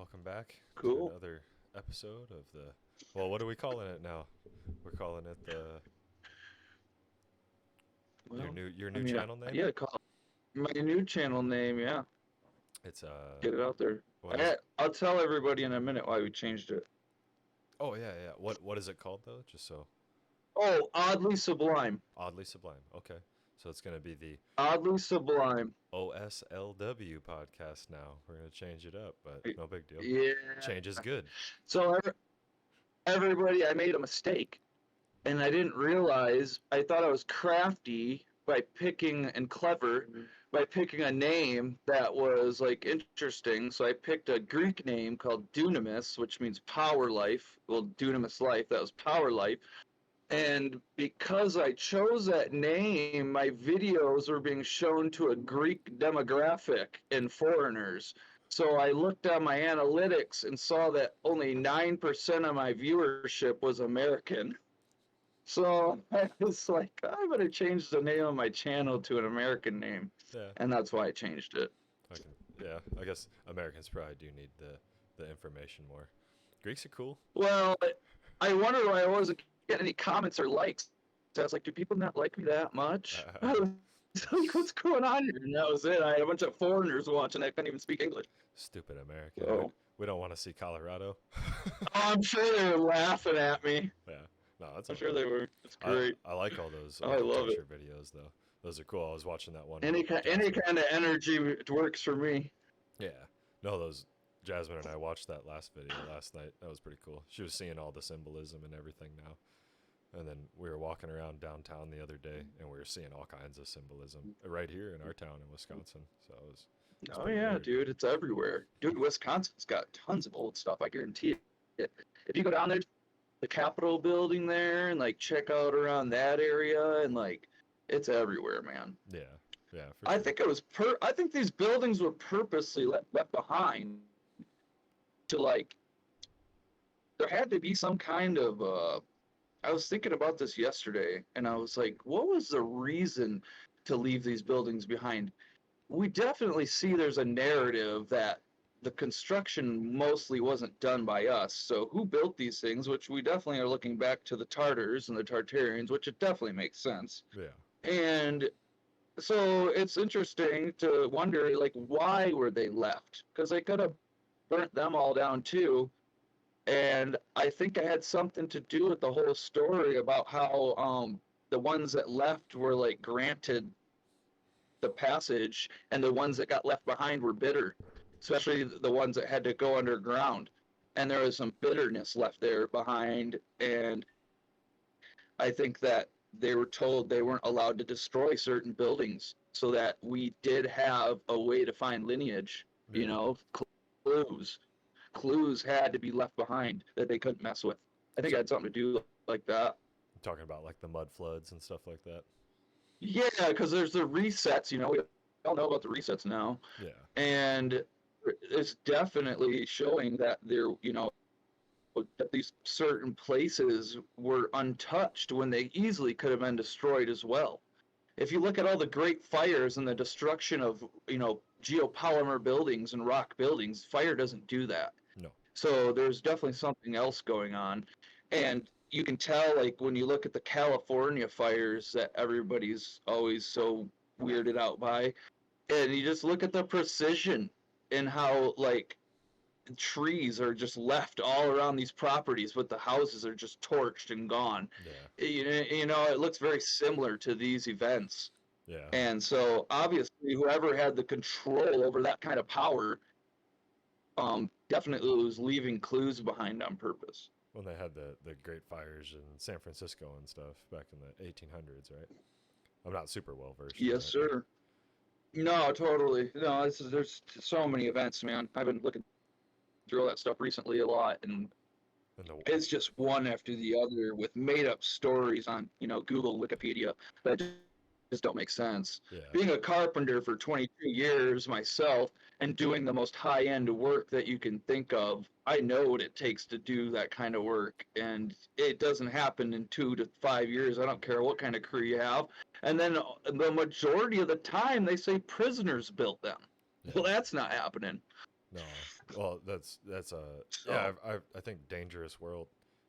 welcome back to Cool. another episode of the. Well, what are we calling it now? We're calling it the your Well, new channel name. yeah, call my new channel name. Yeah, It's get it out there. what is it? I'll tell everybody in a minute why we changed it. Oh yeah. What is it called though? Just so Oh, oddly sublime. oddly sublime. Okay, so it's gonna be the Oddly sublime. OSLW podcast now. We're gonna change it up, but no big deal. Yeah. Change is good. So everybody, I made a mistake, and I didn't realize. I thought I was crafty by picking and clever by picking a name that was like interesting. So I picked a Greek name called Dunamis, which means power life. Well, Dunamis life. That was power life. And because I chose that name, my videos were being shown to a Greek demographic and foreigners. So I looked on my analytics and saw that only 9% of my viewership was American. So I was like, I better change the name of my channel to an American name. Yeah. And that's why I changed it. Yeah. I guess Americans probably do need the information more. Greeks are cool. Well, I wonder why I wasn't getting any comments or likes. So I was like, do people not like me that much? I was like, what's going on here? And that was it. I had a bunch of foreigners watching. I couldn't even speak English. Stupid American. So, We don't want to see Colorado. I'm sure they were laughing at me. Yeah. No, that's I'm sure they were. It's great. I like all those I love it. architecture videos though. Those are cool. I was watching that one. Any kind of energy works for me. Yeah. No, those Jasmine and I watched that last video last night. That was pretty cool. She was seeing all the symbolism and everything now. And then we were walking around downtown the other day, and we were seeing all kinds of symbolism right here in our town in Wisconsin. So it was Oh yeah, weird. dude, it's everywhere. Dude, Wisconsin's got tons of old stuff. I guarantee it. If you go down there, the Capitol building there, and like check out around that area, and like it's everywhere, man. Yeah, yeah. I think it was I think these buildings were purposely left behind to like. There had to be some kind of. I was thinking about this yesterday, and I was like, what was the reason to leave these buildings behind? We definitely see there's a narrative that the construction mostly wasn't done by us. So who built these things, which we definitely are looking back to the Tartars and the Tartarians, which it definitely makes sense. Yeah. And so it's interesting to wonder, like, why were they left? Because they could have burnt them all down too. And I think it had something to do with the whole story about how the ones that left were like granted the passage, and the ones that got left behind were bitter, especially the ones that had to go underground. And there was some bitterness left there behind. And I think that they were told they weren't allowed to destroy certain buildings so that we did have a way to find lineage, you know, clues. Clues had to be left behind that they couldn't mess with. I think it had something to do like that. Talking about like the mud floods and stuff like that. Yeah, because there's the resets. You know, we all know about the resets now. Yeah. And it's definitely showing that there, you know, that these certain places were untouched when they easily could have been destroyed as well. If you look at all the great fires and the destruction of, you know, geopolymer buildings and rock buildings, fire doesn't do that. No. So there's definitely something else going on. And you can tell, like, when you look at the California fires that everybody's always so weirded out by, and you just look at the precision and how, like, trees are just left all around these properties, but the houses are just torched and gone. Yeah. You know, it looks very similar to these events. Yeah. And so, obviously, whoever had the control over that kind of power definitely was leaving clues behind on purpose. When they had the great fires in San Francisco and stuff back in the 1800s, right? I'm not super well versed. Yes, sir. No, totally. No, there's so many events, man. I've been looking through all that stuff recently a lot, and it's just one after the other with made-up stories on, you know, Google, Wikipedia that just don't make sense. Yeah. Being a carpenter for 22 years myself and doing the most high-end work that you can think of, I know what it takes to do that kind of work, and it doesn't happen in 2 to 5 years. I don't care what kind of crew you have. And then the majority of the time, they say prisoners built them. Yeah. Well, that's not happening. No. Well, that's yeah. So I think Dangerous World,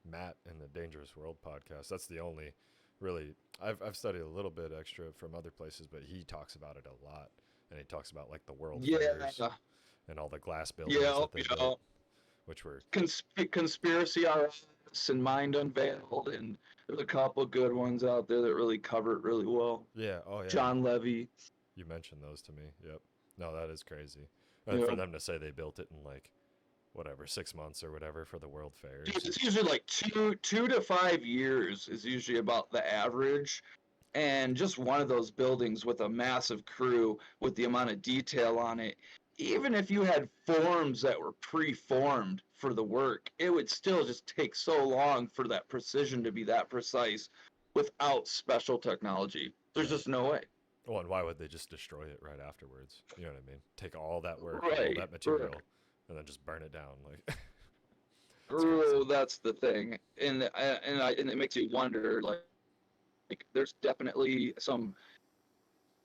Matt in the Dangerous World podcast. That's the only really I've studied a little bit extra from other places, but he talks about it a lot, and he talks about like the world fairs yeah, and all the glass buildings yeah, that they built, which were conspiracy artists and Mind Unveiled, and there's a couple good ones out there that really cover it really well. yeah. Oh yeah. John Levy. You mentioned those to me. Yep. No, that is crazy. And for Yeah. them to say they built it in like whatever 6 months or whatever for the world fairs. It's usually like two to 5 years is usually about the average. And just one of those buildings with a massive crew with the amount of detail on it, even if you had forms that were pre-formed for the work, it would still just take so long for that precision to be that precise without special technology. There's Yeah. just no way. Well, and why would they just destroy it right afterwards? You know what I mean? Take all that work, all Right, that right. material, and then just burn it down. Like it's Oh, crazy. that's the thing, and it makes you wonder. Like there's definitely some.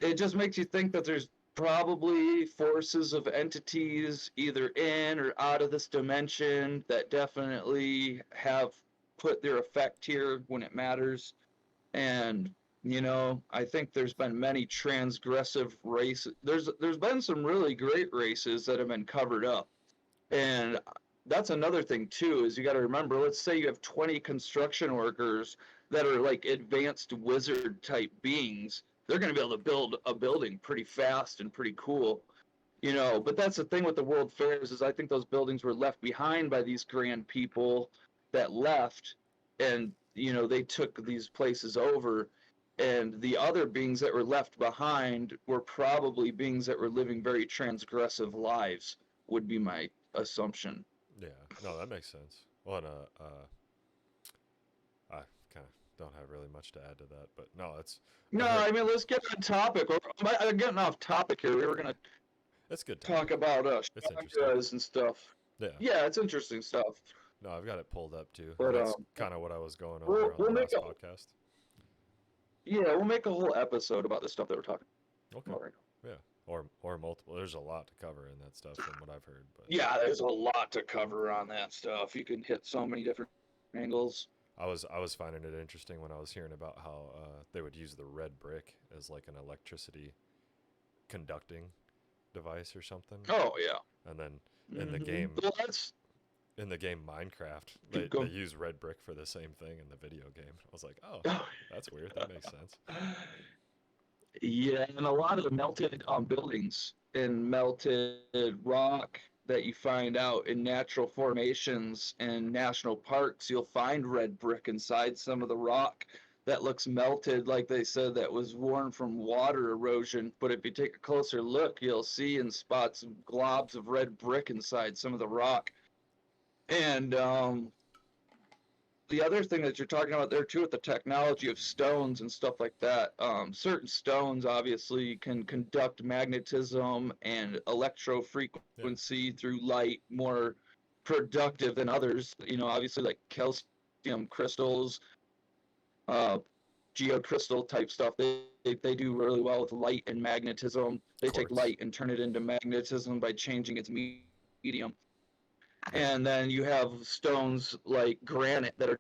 It just makes you think that there's probably forces of entities either in or out of this dimension that definitely have put their effect here when it matters. And I think there's been many transgressive races. There's been some really great races that have been covered up. And that's another thing too, is you got to remember, let's say you have 20 construction workers that are like advanced wizard type beings. They're going to be able to build a building pretty fast and pretty cool. But that's the thing with the world fairs, is I think those buildings were left behind by these grand people that left, and they took these places over, and the other beings that were left behind were probably beings that were living very transgressive lives, would be my assumption. Yeah. No, that makes sense. Well, and I kind of don't have really much to add to that, but no, it's No, I've heard I mean, let's get on topic. I'm getting off topic here. We were going to it's good talk topic. about It's interesting. chakras and stuff. Yeah. Yeah, it's interesting stuff. No, I've got it pulled up too, and But that's kind of what I was going we'll over on we'll the make last a podcast. yeah we'll make a whole episode about the stuff that we're talking Okay. about right Yeah. Or multiple. There's a lot to cover in that stuff from what I've heard, but now. Yeah, there's a lot to cover on that stuff. You can hit so many different angles. I was finding it interesting when I was hearing about how they would use the red brick as like an electricity conducting device or something, Oh yeah. and then in the game Well, that's in the game Minecraft keep they going. use red brick for the same thing in the video game. I was like, oh, Oh, that's weird. That makes sense. yeah, and a lot of the melted buildings and melted rock that you find out in natural formations and national parks, you'll find red brick inside some of the rock that looks melted, like they said, that was worn from water erosion. But if you take a closer look, you'll see in spots globs of red brick inside some of the rock. And the other thing that you're talking about there too, with the technology of stones and stuff like that, certain stones obviously can conduct magnetism and Yeah. electrofrequency through light more productive than others. Obviously like calcium crystals, uh, geocrystal type stuff. They do really well with light and magnetism. They take Quartz. light and turn it into magnetism by changing its medium. Yeah. And then you have stones like granite that are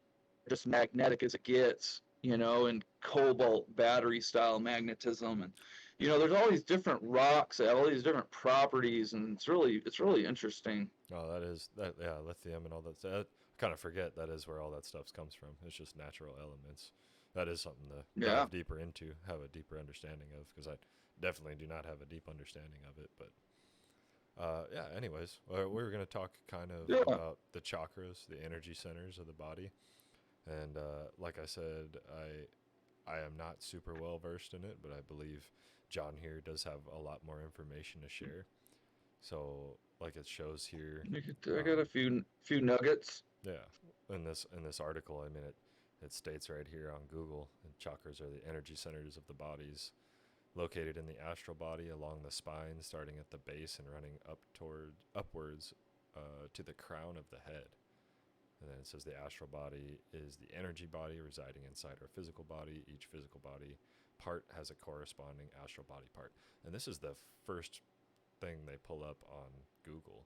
just magnetic as it gets, and cobalt battery style magnetism. And there's all these different rocks that have all these different properties, and it's really interesting. Oh, that is that. Yeah, lithium and all that. I kind of forget that is where all that stuff comes from. It's just natural elements. That is something to Yeah. dive deeper into, have a deeper understanding of, because I definitely do not have a deep understanding of it. But yeah. Anyways, we were gonna talk kind of Yeah. about the chakras, the energy centers of the body, and like I said, I am not super well versed in it, but I believe John here does have a lot more information to share. So, like it shows here, I got a few nuggets. yeah, in this article, I mean it states right here on Google, and chakras are the energy centers of the bodies, located in the astral body along the spine, starting at the base and running upwards to the crown of the head. And then it says the astral body is the energy body residing inside our physical body. Each physical body part has a corresponding astral body part. And this is the first thing they pull up on Google.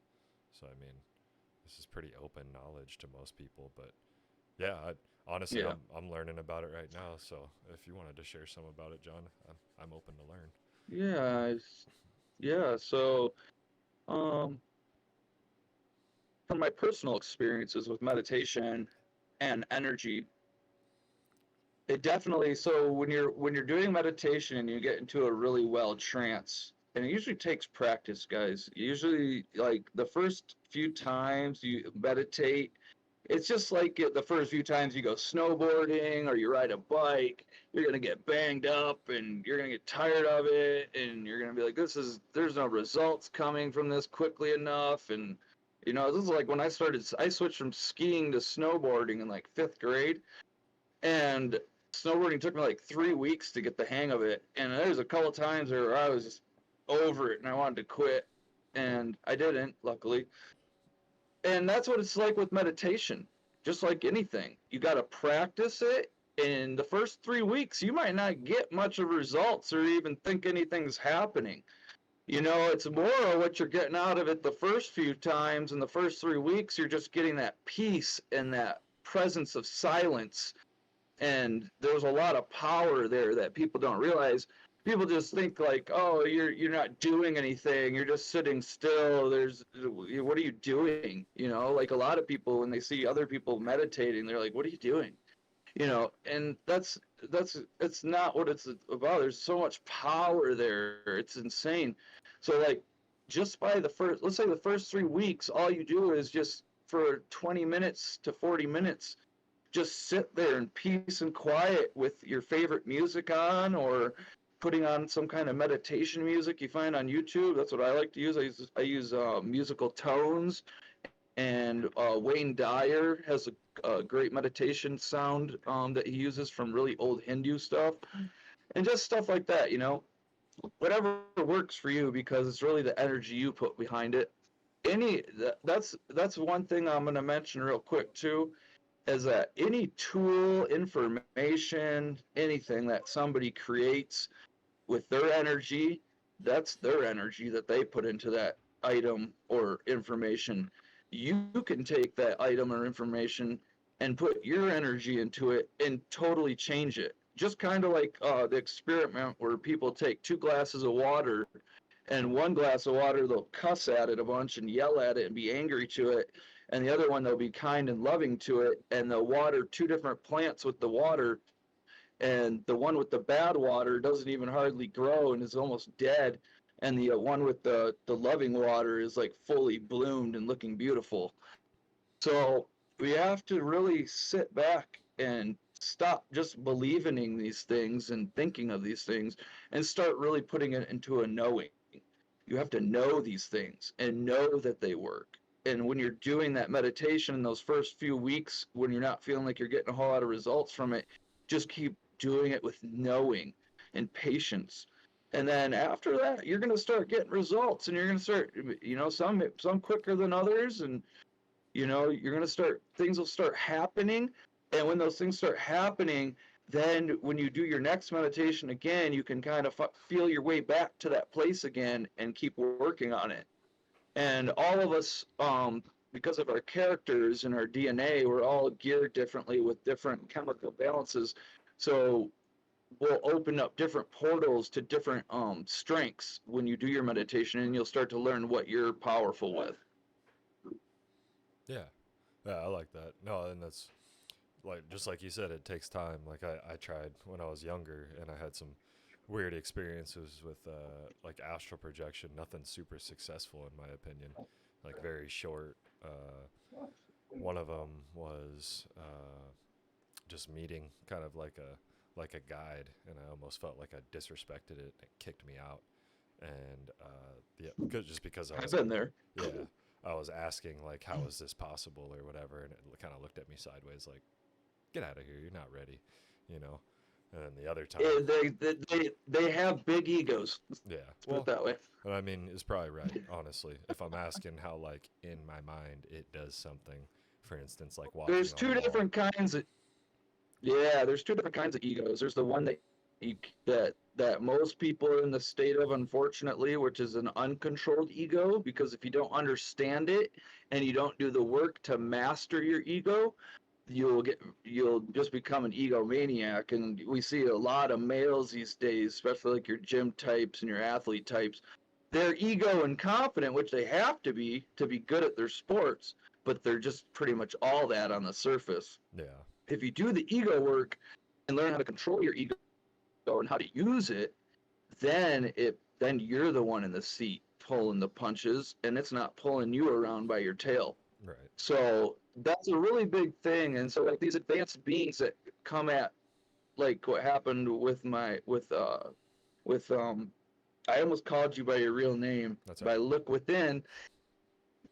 So I mean, this is pretty open knowledge to most people, but yeah, honestly, Yeah. I'm learning about it right now. So if you wanted to share some about it, John, I'm open to learn. Yeah. Yeah. So, um, from my personal experiences with meditation and energy, it definitely, so when you're doing meditation and you get into a really well trance, and it usually takes practice, guys. Usually, like the first few times you meditate, it's just like the first few times you go snowboarding or you ride a bike, you're gonna get banged up and you're gonna get tired of it, and you're gonna be like, there's no results coming from this quickly enough. And this is like when I switched from skiing to snowboarding in like fifth grade, and snowboarding took me like 3 weeks to get the hang of it. And there's a couple of times where I was just over it and I wanted to quit, and I didn't, luckily. And that's what it's like with meditation. Just like anything, you got to practice it. In the first 3 weeks, you might not get much of results or even think anything's happening. It's more of what you're getting out of it the first few times. In the first 3 weeks, you're just getting that peace and that presence of silence, and there's a lot of power there that people don't realize. People just think like, oh, you're not doing anything, you're just sitting still. What are you doing? Like a lot of people, when they see other people meditating, they're like, what are you doing? And it's not what it's about. There's so much power there, it's insane. So like, just by let's say the first 3 weeks, all you do is just for 20 minutes to 40 minutes, just sit there in peace and quiet with your favorite music on, or putting on some kind of meditation music you find on YouTube. That's what I like to use. I use musical tones, and Wayne Dyer has a great meditation sound that he uses from really old Hindu stuff, and just stuff like that. Whatever works for you, because it's really the energy you put behind it. That's one thing I'm going to mention real quick too, is that any tool, information, anything that somebody creates with their energy, that's their energy that they put into that item or information. You can take that item or information and put your energy into it and totally change it. Just kind of like the experiment where people take 2 glasses of water, and one glass of water they'll cuss at it a bunch and yell at it and be angry to it, and the other one they'll be kind and loving to it, and they'll water 2 different plants with the water, and the one with the bad water doesn't even hardly grow and is almost dead, and the one with the loving water is like fully bloomed and looking beautiful. So we have to really sit back and stop just believing in these things and thinking of these things, and start really putting it into a knowing. You have to know these things and know that they work. And when you're doing that meditation in those first few weeks, when you're not feeling like you're getting a whole lot of results from it, just keep doing it with knowing and patience. And then after that, you're going to start getting results, and you're going to start, some quicker than others. And, you're going to start, things will start happening. And when those things start happening, then when you do your next meditation again, you can kind of feel your way back to that place again and keep working on it. And all of us, because of our characters and our DNA, we're all geared differently with different chemical balances. So we'll open up different portals to different strengths when you do your meditation, and you'll start to learn what you're powerful with. Yeah, yeah, I like that. No, and that's like, just like you said, it takes time. Like I tried when I was younger, and I had some weird experiences with like astral projection. Nothing super successful in my opinion. Like very short. One of them was just meeting kind of like a guide, and I almost felt like I disrespected it. It kicked me out, and yeah, because I I've was, been there. yeah, I was asking like, how is this possible or whatever, and it kind of looked at me sideways like, get out of here, you're not ready, you know. And then the other time, They have big egos. yeah, Let's put it that way. I mean, it's probably right, honestly. If I'm asking how, like, in my mind, it does something, for instance, like walking There's on two a wall. different kinds of, yeah, there's 2 different kinds of egos. There's the one that that most people are in the state of, unfortunately, which is an uncontrolled ego, because if you don't understand it and you don't do the work to master your ego, you'll just become an egomaniac. And we see a lot of males these days, especially like your gym types and your athlete types. They're ego and confident, which they have to be good at their sports, but they're just pretty much all that on the surface. Yeah. If you do the ego work and learn how to control your ego and how to use it, then you're the one in the seat pulling the punches, and it's not pulling you around by your tail. Right. So that's a really big thing. And so like these advanced beings that come at, like what happened with I almost called you by your real name. That's by right. LookWithin.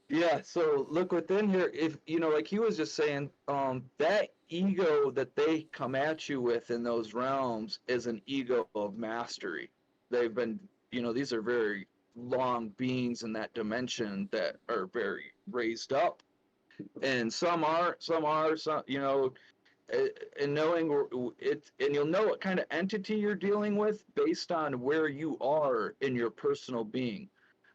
Yeah, so LookWithin here, if you know, like he was just saying, that ego that they come at you with in those realms is an ego of mastery. They've been, these are very long beings in that dimension that are very raised up, and some are, some, and knowing it, and you'll know what kind of entity you're dealing with based on where you are in your personal being.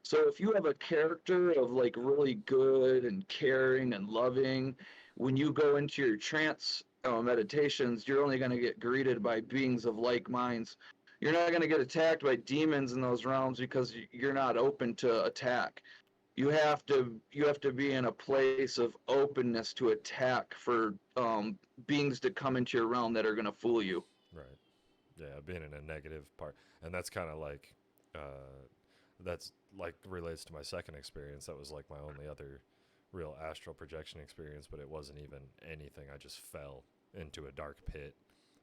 So if you have a character of like really good and caring and loving, when you go into your trance meditations, you're only going to get greeted by beings of like minds. You're not going to get attacked by demons in those realms because you're not open to attack. You have to be in a place of openness to attack for beings to come into your realm that are going to fool you. Right. Yeah, being in a negative part, and that's kind of like, that's like relates to my second experience. That was like my only other real astral projection experience, but it wasn't even anything. I just fell into a dark pit,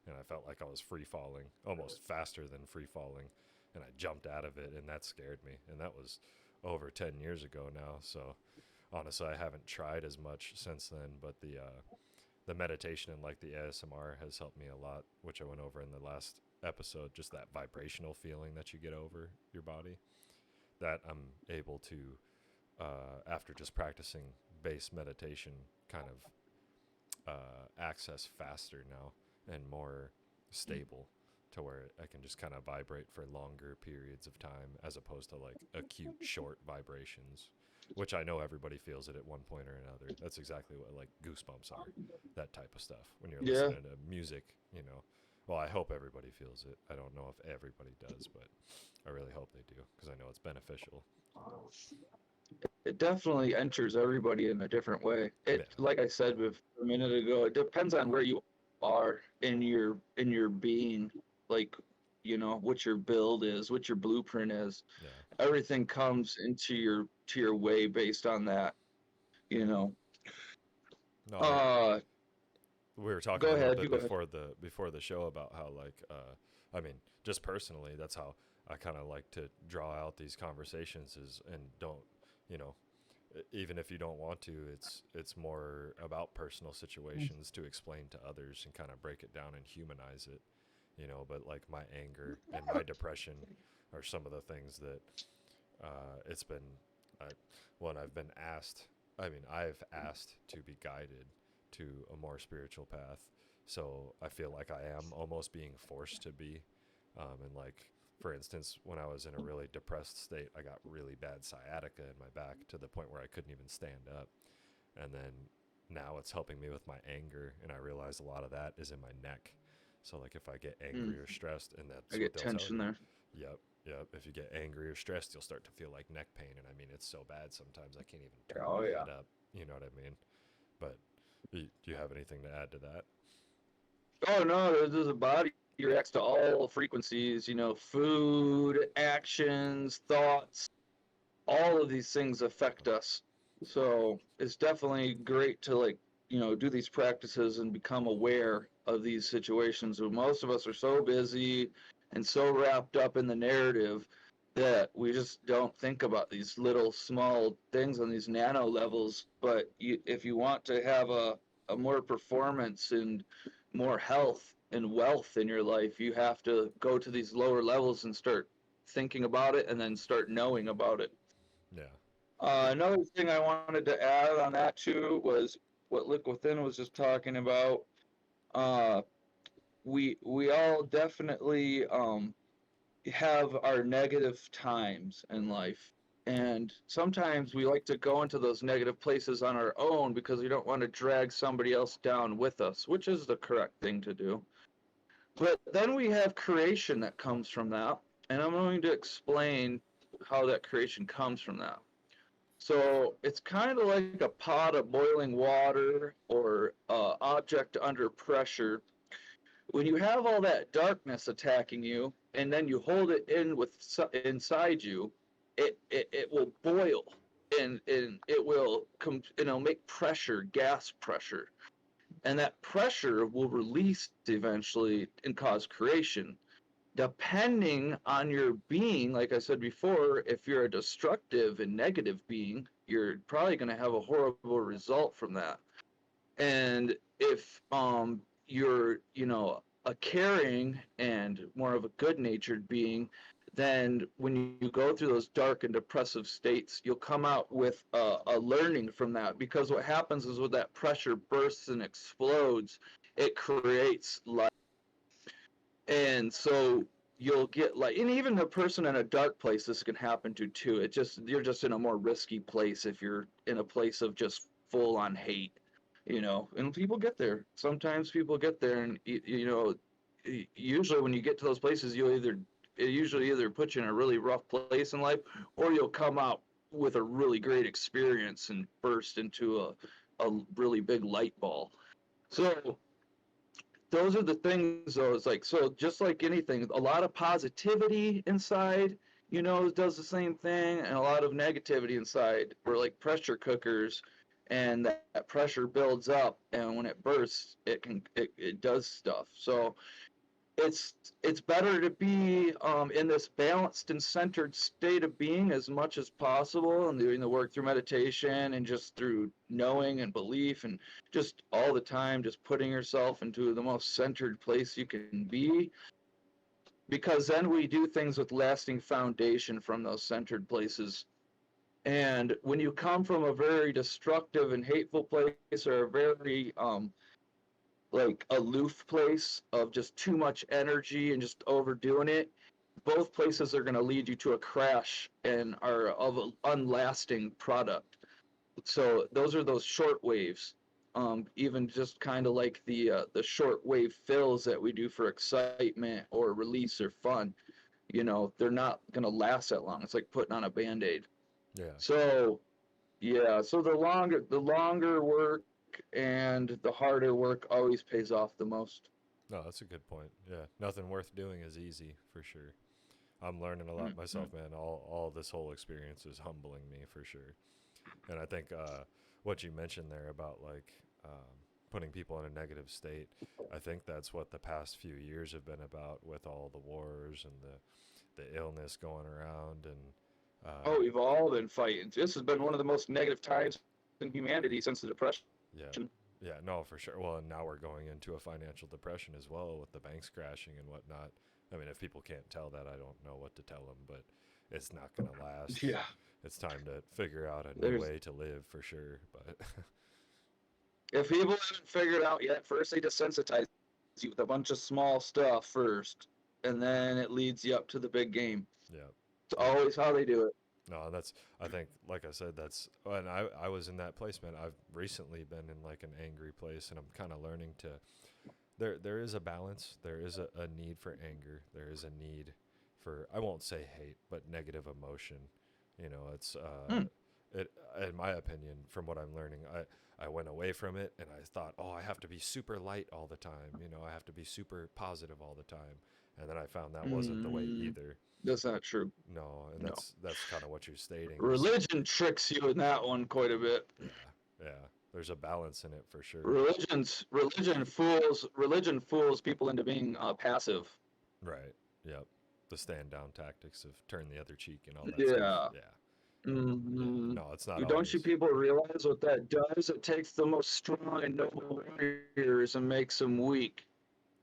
and I felt like I was free falling, almost faster than free falling, and I jumped out of it, and that scared me. And that was over 10 years ago now. So honestly, I haven't tried as much since then, but the meditation and like the ASMR has helped me a lot, which I went over in the last episode. Just that vibrational feeling that you get over your body, that I'm able to, after just practicing base meditation, kind of access faster now and more stable, to where I can just kind of vibrate for longer periods of time, as opposed to like acute short vibrations, which I know everybody feels it at one point or another. That's exactly what like goosebumps are, that type of stuff. When you're Yeah. listening to music, well, I hope everybody feels it. I don't know if everybody does, but I really hope they do, because I know it's beneficial. It definitely enters everybody in a different way. Yeah. Like I said a minute ago, it depends on where you are in your being, like, what your build is, what your blueprint is. Yeah. Everything comes into your way based on that. You know. No, Uh, we were talking Go a little ahead. bit You go ahead. before the show about how like, I mean, just personally, that's how I kind of like to draw out these conversations, is, and don't, you know even if you don't want to, it's more about personal situations to explain to others and kind of break it down and humanize it, but like my anger and my depression are some of the things that, it's been, when I've been asked, I've asked to be guided to a more spiritual path. So I feel like I am almost being forced to be, and like, for instance, when I was in a really depressed state, I got really bad sciatica in my back, to the point where I couldn't even stand up. And then now it's helping me with my anger, and I realize a lot of that is in my neck. So like, if I get angry or stressed, and that's I what get they'll tell tension you. there. Yep. If you get angry or stressed, you'll start to feel like neck pain, and it's so bad sometimes I can't even turn Oh my yeah. head up. You know what I mean? But do you have anything to add to that? Oh no, there's a body reacts to all frequencies. Food, actions, thoughts. All of these things affect us. So it's definitely great to do these practices and become aware of these situations. Most of us are so busy and so wrapped up in the narrative that we just don't think about these little small things on these nano levels. But if you want to have a more performance and more health and wealth in your life, you have to go to these lower levels and start thinking about it, and then start knowing about it. Yeah. Another thing I wanted to add on that too was what LookWithin was just talking about. Uh, we all definitely have our negative times in life. And sometimes we like to go into those negative places on our own because we don't want to drag somebody else down with us, which is the correct thing to do. But then we have creation that comes from that. And I'm going to explain how that creation comes from that. So it's kind of like a pot of boiling water or object under pressure. When you have all that darkness attacking you, and then you hold it in with inside you, it will boil, and it'll make pressure, gas pressure, and that pressure will release eventually and cause creation. Depending on your being, like I said before, if you're a destructive and negative being, you're probably going to have a horrible result from that. And if you're, a caring and more of a good-natured being, then when you go through those dark and depressive states, you'll come out with a learning from that. Because what happens is when that pressure bursts and explodes, it creates light. And so you'll get like, and even a person in a dark place, this can happen to too. You're just in a more risky place if you're in a place of just full on hate, and people get there. Sometimes people get there, and usually when you get to those places, it usually either puts you in a really rough place in life, or you'll come out with a really great experience and burst into a really big light ball. So those are the things, though. It's like, so just like anything, a lot of positivity inside, does the same thing, and a lot of negativity inside. We're like pressure cookers, and that pressure builds up, and when it bursts, it does stuff. So it's better to be in this balanced and centered state of being as much as possible, and doing the work through meditation and just through knowing and belief, and just all the time just putting yourself into the most centered place you can be, because then we do things with lasting foundation from those centered places. And when you come from a very destructive and hateful place, or a very like aloof place of just too much energy and just overdoing it, both places are going to lead you to a crash and are of an unlasting product. So those are those short waves. Even just kind of like the short wave fills that we do for excitement or release or fun, they're not going to last that long. It's like putting on a Band-Aid. Yeah. So yeah, so the longer work and the harder work always pays off the most. No, that's a good point. Yeah, nothing worth doing is easy for sure. I'm learning a lot Mm-hmm. myself, man. All this whole experience is humbling me for sure. And I think what you mentioned there about like putting people in a negative state, I think that's what the past few years have been about, with all the wars and the illness going around, and Oh, we've all been fighting. This has been one of the most negative times in humanity since the Depression. yeah, yeah, no, for sure. Well, and now we're going into a financial depression as well, with the banks crashing and whatnot. I mean, if people can't tell that, I don't know what to tell them, but it's not going to last. Yeah. It's time to figure out a new There's way to live for sure. But If people haven't figured out yet, first they desensitize you with a bunch of small stuff first, and then it leads you up to the big game. yeah, It's yeah. always how they do it. No, that's, I think, like I said, that's, and I was in that place, man. I've recently been in like an angry place, and I'm kind of learning to, there is a balance. There is a need for anger. There is a need for, I won't say hate, but negative emotion. It's, Hmm. it, in my opinion, from what I'm learning, I went away from it, and I thought, oh, I have to be super light all the time. I have to be super positive all the time. And then I found that wasn't the way Mm, either. that's not true. No, and No. that's kind of what you're stating is, Religion tricks you in that one quite a bit. yeah, yeah. There's a balance in it for sure. Religion fools people into being passive. Right. Yep. The stand down tactics of turn the other cheek and all that stuff. Yeah. Yeah. Yeah. Hmm. No, it's not Don't you always people realize what that does? It takes the most strong and noble warriors and makes them weak.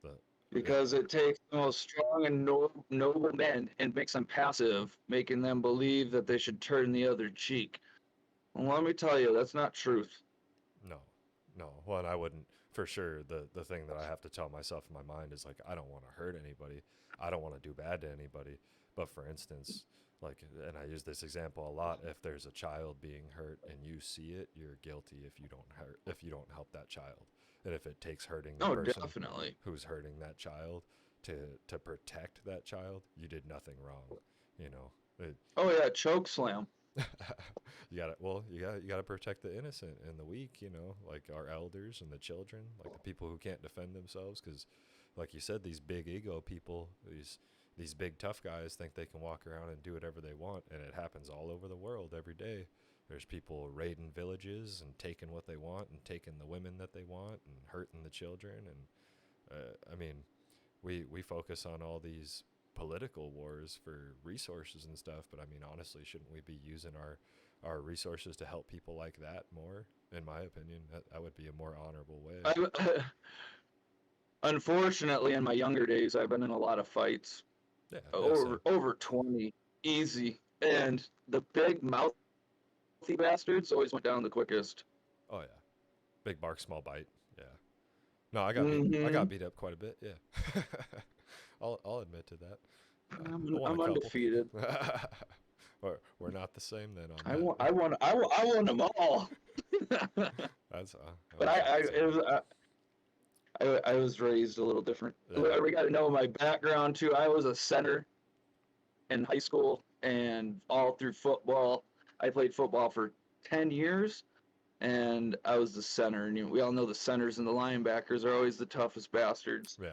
the yeah. Because it takes the most strong and noble men and makes them passive, making them believe that they should turn the other cheek. Well, let me tell you, that's not truth. No. No. Well, and I wouldn't for sure, the thing that I have to tell myself in my mind is like, I don't want to hurt anybody. I don't want to do bad to anybody. But for instance, like, and I use this example a lot, if there's a child being hurt and you see it, you're guilty if you don't help that child. And if it takes hurting the Oh, person definitely. who's hurting that child to protect that child, you did nothing wrong. You know, Oh yeah, choke slam. you gotta protect the innocent and the weak, you know, like our elders and the children, like the people who can't defend themselves, because like you said, these big ego people, these big tough guys think they can walk around and do whatever they want, and it happens all over the world every day. There's people raiding villages and taking what they want and taking the women that they want and hurting the children. And I mean, we focus on all these political wars for resources and stuff, but I mean, honestly, shouldn't we be using our resources to help people like that more? In my opinion, that would be a more honorable way. Unfortunately, in my younger days, I've been in a lot of fights. Yeah, yeah, same. Over 20, easy. And the big mouthy bastards always went down the quickest. Oh yeah, big bark, small bite. Yeah. No, I got Mm-hmm. beat up quite a bit. Yeah, I'll admit to that. I won a I'm couple. undefeated. We're not the same then on I that. won. I won them all. That's But I was raised a little different. yeah, We got to know my background too. I was a center in high school and all through football. I played football for 10 years, and I was the center. And we all know the centers and the linebackers are always the toughest bastards. yeah.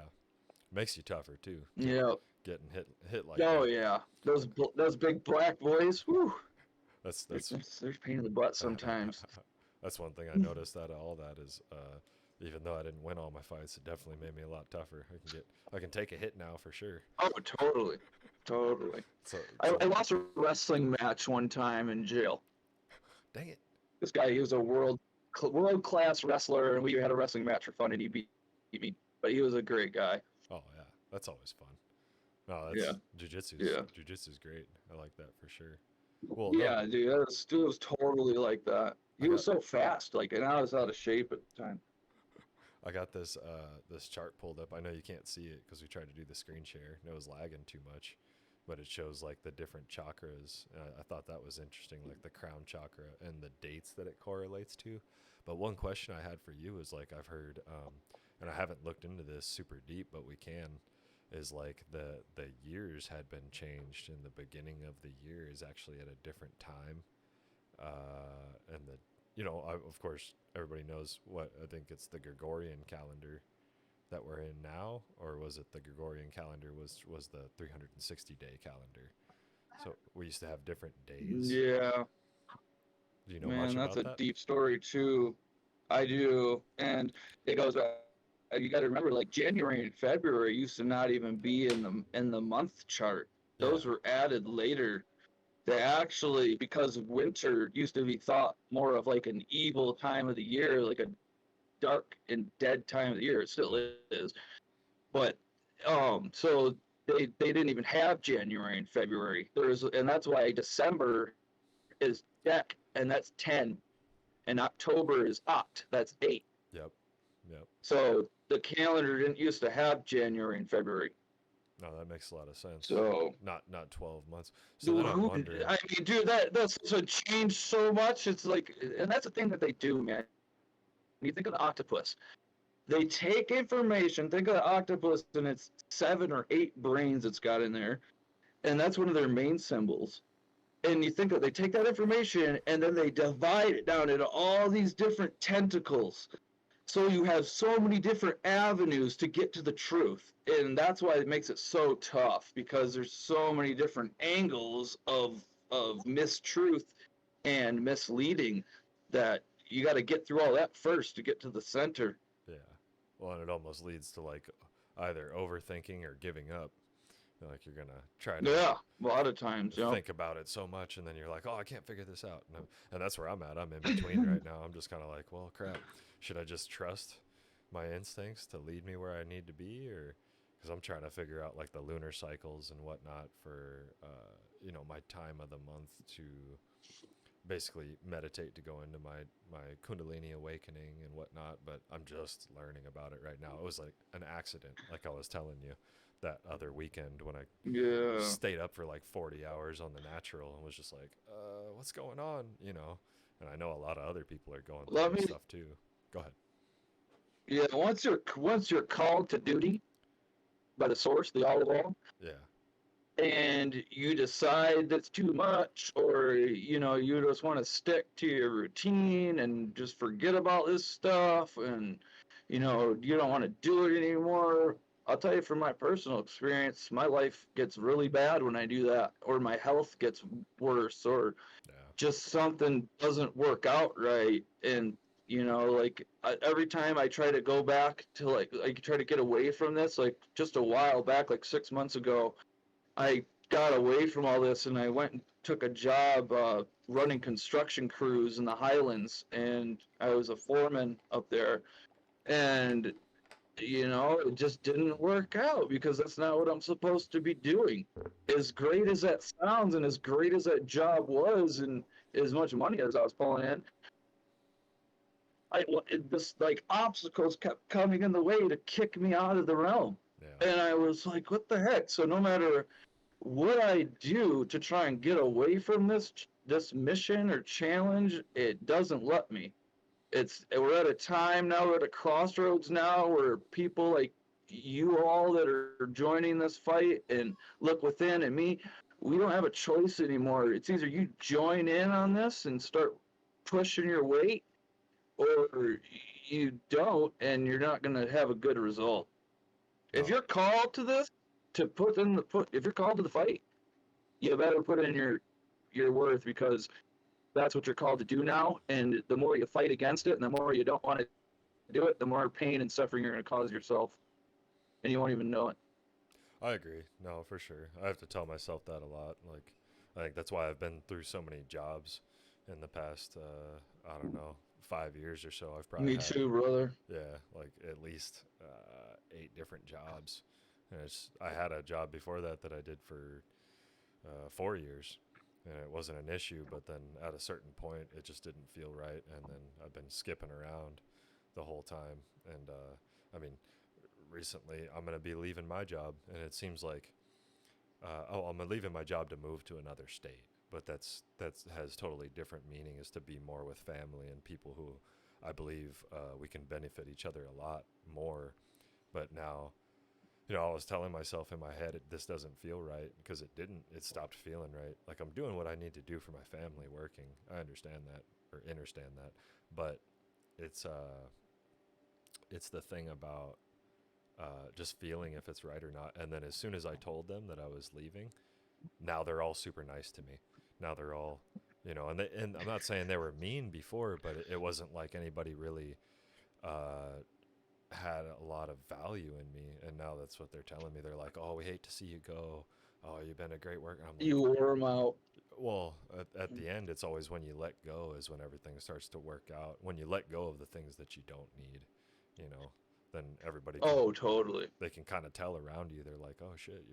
Makes you tougher too. Yeah. Getting hit like Oh that. yeah. Those big black boys. Whew. That's There's pain in the butt sometimes. that's one thing I noticed out of all that is even though I didn't win all my fights, it definitely made me a lot tougher. I can take a hit now for sure. Oh, totally. Totally. So, I lost a wrestling match one time in jail. dang it. This guy, he was a world class wrestler, and we had a wrestling match for fun, and he beat me. But he was a great guy. Oh yeah, that's always fun. No, Yeah. Jujitsu's great. I like that for sure. Well, no, Yeah, dude, it was totally like that. I He was got so fast, like, and I was out of shape at the time. I got this chart pulled up. I know you can't see it because we tried to do the screen share and it was lagging too much, but it shows like the different chakras. And I thought that was interesting, like the crown chakra and the dates that it correlates to. But one question I had for you is like I've heard, and I haven't looked into this super deep, but we can. Is like the years had been changed, and the beginning of the year is actually at a different time, and the of course everybody knows what I think it's the Gregorian calendar that we're in now, or was it the Gregorian calendar was the 360-day calendar? So we used to have different days. Yeah, Do you know much man, that's about a that? deep story too. I do, and it goes back. You got to remember, like January and February used to not even be in the month chart. Yeah. Those were added later. They actually, because winter used to be thought more of like an evil time of the year, like a dark and dead time of the year. It still Yeah. is. But so they didn't even have January and February. And that's why December is Dec, and that's 10, and October is Oct, that's 8. Yep. Yep. So the calendar didn't used to have January and February. No, that makes a lot of sense. So Not 12 months. So then I'm wondering. I mean, dude, that's so changed so much. It's like, and that's the thing that they do, man. You think of the octopus. They take information. Think of the octopus, and it's 7 or 8 brains it's got in there, and that's one of their main symbols. And you think that they take that information and then they divide it down into all these different tentacles. So you have so many different avenues to get to the truth. And that's why it makes it so tough, because there's so many different angles of mistruth and misleading that you got to get through all that first to get to the center. Yeah. Well, and it almost leads to like either overthinking or giving up. Like you're gonna try to Yeah, a lot of times, yeah. think about it so much, and then you're like, oh, I can't figure this out. And that's where I'm at. I'm in between right now. I'm just kind of like, well, crap. Should I just trust my instincts to lead me where I need to be, or because I'm trying to figure out like the lunar cycles and whatnot for my time of the month to basically meditate to go into my Kundalini awakening and whatnot, but I'm just learning about it right now. It was like an accident, like I was telling you, that other weekend when I Yeah. stayed up for like 40 hours on the natural and was just like, what's going on, you know? And I know a lot of other people are going through Let this me. stuff too. Go ahead. Yeah. Once you're called to duty by the source, the all of all, Yeah. and you decide that's too much, or you just want to stick to your routine and just forget about this stuff, and you don't want to do it anymore. I'll tell you from my personal experience, my life gets really bad when I do that, or my health gets worse, or Yeah. just something doesn't work out right. And like every time I try to go back to like try to get away from this, like just a while back, like 6 months ago, I got away from all this and I went and took a job running construction crews in the Highlands, and I was a foreman up there. And it just didn't work out because that's not what I'm supposed to be doing. As great as that sounds and as great as that job was and as much money as I was pulling in, this like obstacles kept coming in the way to kick me out of the realm. Yeah. And I was like, what the heck? So no matter what I do to try and get away from this mission or challenge, it doesn't let me. We're at a time now, we're at a crossroads now where people like you all that are joining this fight and Look Within and me, we don't have a choice anymore. It's either you join in on this and start pushing your weight, or you don't, and you're not going to have a good result. If No. you're called to this, if you're called to the fight, you better put in your worth, because that's what you're called to do now. And the more you fight against it and the more you don't want to do it, the more pain and suffering you're going to cause yourself, and you won't even know it. I agree. No, for sure. I have to tell myself that a lot. Like, I think that's why I've been through so many jobs in the past, I don't know, 5 years or so. I've probably Me had, too, brother. yeah, like at least 8 different jobs. And I had a job before that I did for 4 years, and it wasn't an issue. But then at a certain point, it just didn't feel right, and then I've been skipping around the whole time. And I mean, recently I'm gonna be leaving my job, and it seems like I'm leaving my job to move to another state. But that has totally different meaning, is to be more with family and people who I believe we can benefit each other a lot more. But now, I was telling myself in my head, this doesn't feel right, because it didn't. It stopped feeling right. Like, I'm doing what I need to do for my family, working. I understand that, or understand that, but it's the thing about just feeling if it's right or not. And then as soon as I told them that I was leaving, now they're all super nice to me. Now they're all, and I'm not saying they were mean before, but it wasn't like anybody really had a lot of value in me. And now that's what they're telling me. They're like, "Oh, we hate to see you go. Oh, you've been a great worker." I'm like, You wore them out. well, at the end, it's always when you let go is when everything starts to work out. When you let go of the things that you don't need, then everybody can, Oh, totally. they can kind of tell around you. They're like, "Oh shit,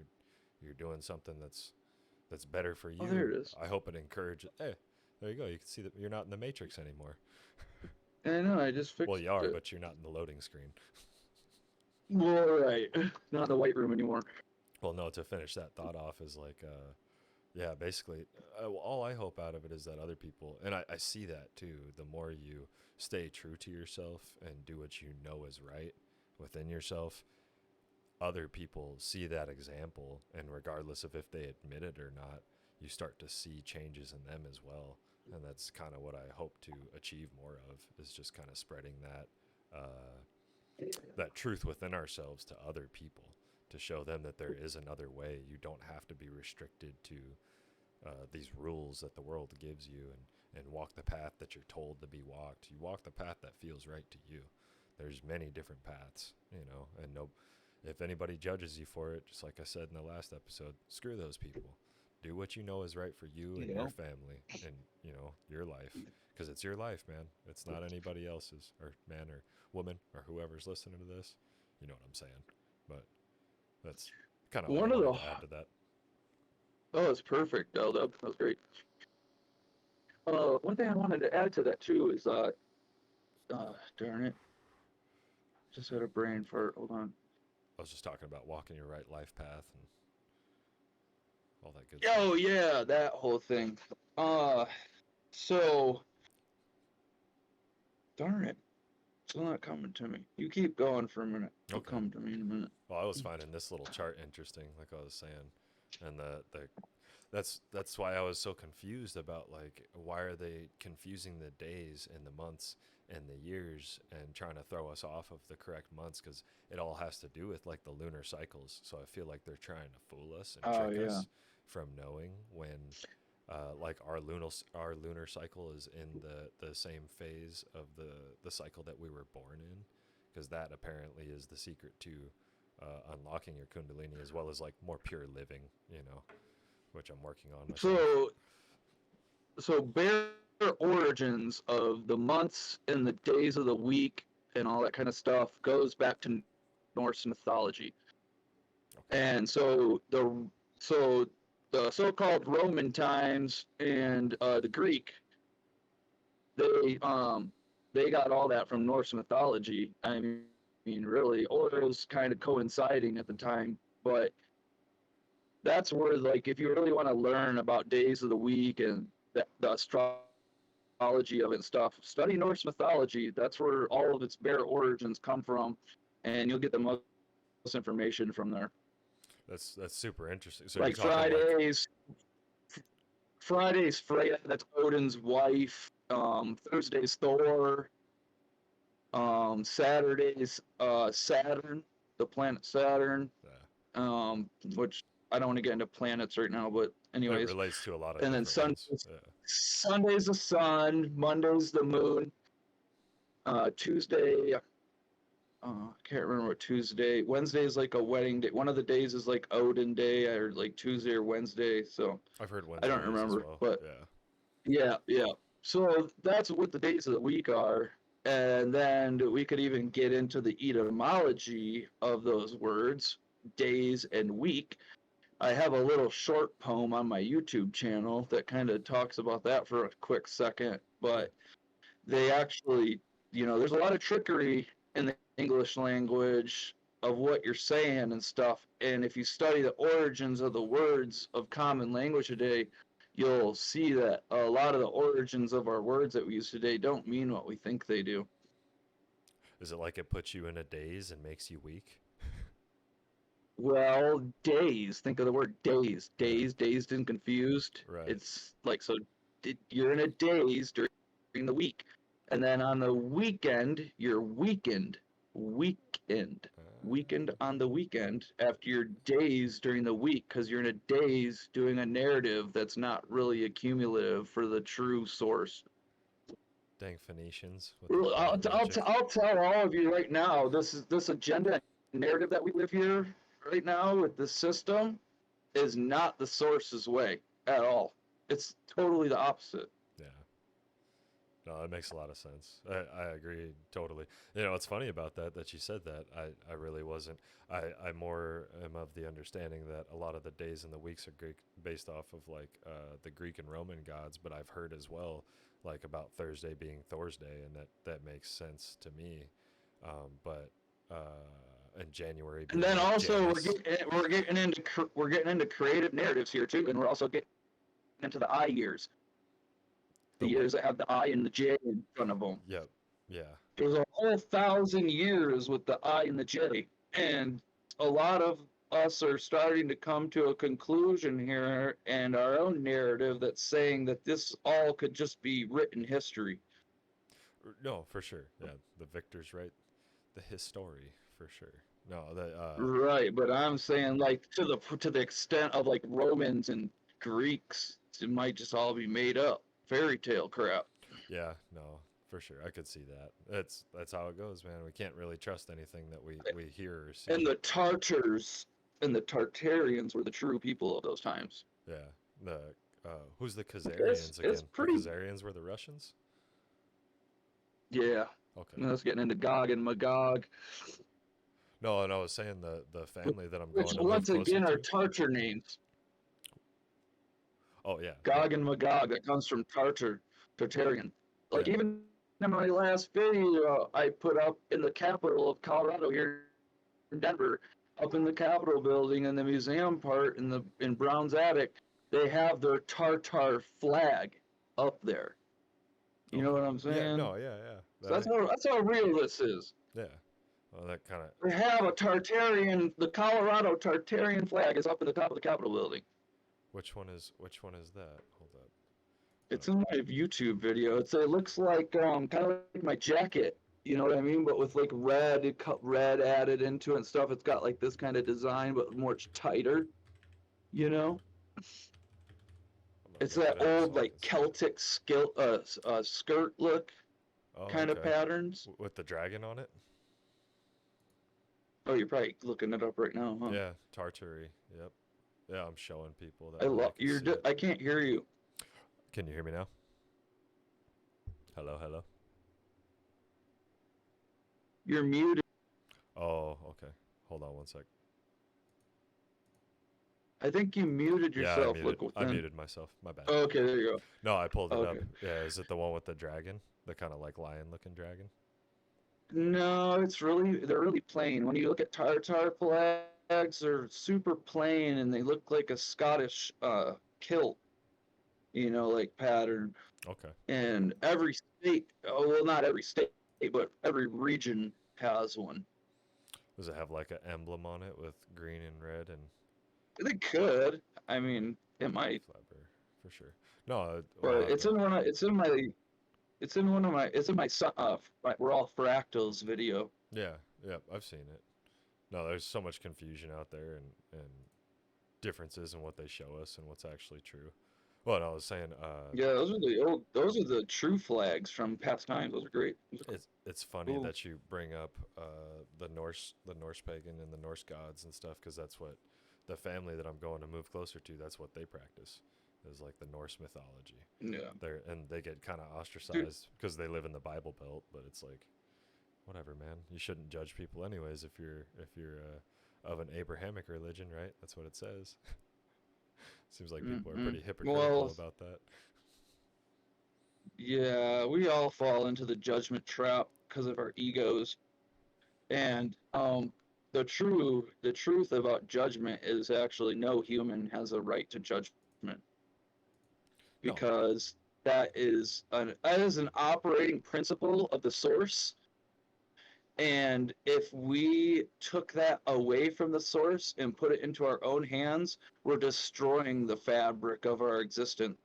you're doing something that's better for Oh, there you." it is. I hope it encourages. Hey, there you go. You can see that you're not in the matrix anymore. I know, I just Well, fixed you are, it. but you're not in the loading screen. All right. Not in the white room anymore. Well, no, to finish that thought off is like, yeah, basically, all I hope out of it is that other people, and I see that too, the more you stay true to yourself and do what you know is right within yourself, other people see that example, and regardless of if they admit it or not, you start to see changes in them as well. And that's kind of what I hope to achieve more of, is just kind of spreading that truth within ourselves to other people, to show them that there is another way. You don't have to be restricted to these rules that the world gives you, and walk the path that you're told to be walked. You walk the path that feels right to you. There's many different paths, and no, if anybody judges you for it, just like I said in the last episode, screw those people. Do what you know is right for you and your family and, your life, because it's your life, man. It's not anybody else's, or man or woman or whoever's listening to this. You know what I'm saying? But that's kind of all I One of wanted the to add to that. Oh, it's perfect, Dub. That was great. one thing I wanted to add to that too is darn it, just had a brain fart. Hold on. I was just talking about walking your right life path and all that good Oh stuff. yeah, that whole thing. So darn it, it's not coming to me. You keep going for a minute. It'll Okay. come to me in a minute. Well, I was finding this little chart interesting, like I was saying, and that's why I was so confused about like why are they confusing the days and the months and the years and trying to throw us off of the correct months because it all has to do with like the lunar cycles. So I feel like they're trying to fool us and Oh trick yeah. us from knowing when. Like our lunar cycle is in the same phase of the cycle that we were born in, because that apparently is the secret to unlocking your kundalini as well as like more pure living, which I'm working on myself. So bare origins of the months and the days of the week and all that kind of stuff goes back to Norse mythology. Okay. And so the so-called Roman times and the Greek, they um they got all that from Norse mythology. I mean, really, or it was kind of coinciding at the time, but that's where, like, if you really want to learn about days of the week and the astrology of it and stuff, study Norse mythology. That's where all of its bare origins come from, and you'll get the most information from there. That's super interesting. So you're Like talking like Friday's Freya, that's Odin's wife. Thursday's Thor. Saturday's Saturn, the planet Saturn. Which I don't want to get into planets right now, but it anyways. relates to a lot of And then different ones. Yeah. Sunday's the sun, Monday's the moon. Tuesday, I can't remember what Tuesday. Wednesday is like a wedding day. One of the days is like Odin Day, or like Tuesday or Wednesday. So I've heard I don't Wednesdays as remember, well. but Yeah. yeah. So that's what the days of the week are. And then we could even get into the etymology of those words, days and week. I have a little short poem on my YouTube channel that kind of talks about that for a quick second. Yeah. But they actually, there's a lot of trickery in the English language of what you're saying and stuff. And if you study the origins of the words of common language today, you'll see that a lot of the origins of our words that we use today don't mean what we think they do. Is it like it puts you in a daze and makes you weak? Well, days. Think of the word days. Yeah. Dazed and confused. Right. It's like, so you're in a daze during the week. And then on the weekend, you're weakened. Weakened. Weakened on the weekend after your days during the week, because you're in a daze doing a narrative that's not really accumulative for the true source. Dang Phoenicians with their I'll, bad I'll, logic. I'll tell all of you right now, this agenda narrative that we live here right now with this system is not the source's way at all. It's totally the opposite. Yeah. No, that makes a lot of sense. I agree totally. What's funny about that you said that. I really wasn't. I more am of the understanding that a lot of the days and the weeks are Greek, based off of like the Greek and Roman gods, but I've heard as well like about Thursday being Thor's Day, and that makes sense to me. But and January And being then like also Janus. we're getting into creative narratives here too, and we're also getting into the I years, the The what? years that have the I and the J in front of them. Yep. Yeah. There's a whole 1,000 years with the I and the J, and a lot of us are starting to come to a conclusion here and our own narrative that's saying that this all could just be written history. No, for sure. Yeah, the victor's right. The history, for sure. No, the Right, but I'm saying, like, to the extent of like Romans and Greeks, it might just all be made up fairy tale crap. yeah, no, for sure. I could see that. That's how it goes, man. We can't really trust anything that we hear or see. And the Tartars and the Tartarians were the true people of those times. Yeah. The who's the It's Khazarians it's again? The pretty, Khazarians were the Russians? yeah. Okay. That's getting into Gog and Magog, No, and I was saying the family that I'm which going to live once closer again are to. Tartar names. Oh yeah, yeah. Gog and Magog, that comes from Tartar. Tartarian. Like Yeah. even in my last video I put up in the capital of Colorado here in Denver, up in the Capitol building in the museum part in Brown's attic, they have their Tartar flag up there. You know Okay. what I'm Yeah. saying? No. Yeah. Yeah. So that's how real this is. Yeah. Well, that kind of. They have the Colorado Tartarian flag is up in the top of the Capitol building. Which one is that? Hold up. It's in my YouTube video. It looks like kind of like my jacket. You know what I mean? But with like red added into it and stuff. It's got like this kind of design, but more tighter. You know? I'm gonna It's look that it up so old I like can see. Celtic skirt look Oh, kind of okay. patterns. With the dragon on it. Oh, you're probably looking it up right now, huh? Yeah. Tartary. Yep. Yeah. I'm showing people I that way love they can see it. I can't hear you. Can you hear me now? Hello. Hello. You're muted. Oh. Okay. Hold on one sec. I think you muted Yeah. I yourself. muted. Look I within. muted myself. My bad. Oh, okay, there you go. No, I pulled it up. Okay. Yeah. Is it the one with the dragon? The kind of like lion-looking dragon? No, they're really plain. When you look at Tartar flags, they're super plain and they look like a Scottish kilt, like pattern. Okay. And every state, oh well, not every state, but every region has one. Does it have like an emblem on it with green and red and They could. I mean, it might, flapper for sure? No, we'll but have to. it's in my we're all fractals video. Yeah, yeah, I've seen it. No, there's so much confusion out there and differences in what they show us and what's actually true. Well, no, I was saying, Yeah, those are the true flags from past times. Those are great. Those are it's funny cool. that you bring up the Norse pagan and the Norse gods and stuff because that's what the family that I'm going to move closer to. That's what they practice. Is like the Norse mythology. Yeah. They get kind of Dude, ostracized because they live in the Bible Belt, but it's like, whatever, man. You shouldn't judge people anyways if you're of an Abrahamic religion, right? That's what it says. Seems like people are pretty hypocritical well, about that. yeah, we all fall into the judgment trap because of our egos. And the truth about judgment is actually no human has a right to judgment No, because that is an operating principle of the source. And if we took that away from the source and put it into our own hands, we're destroying the fabric of our existence.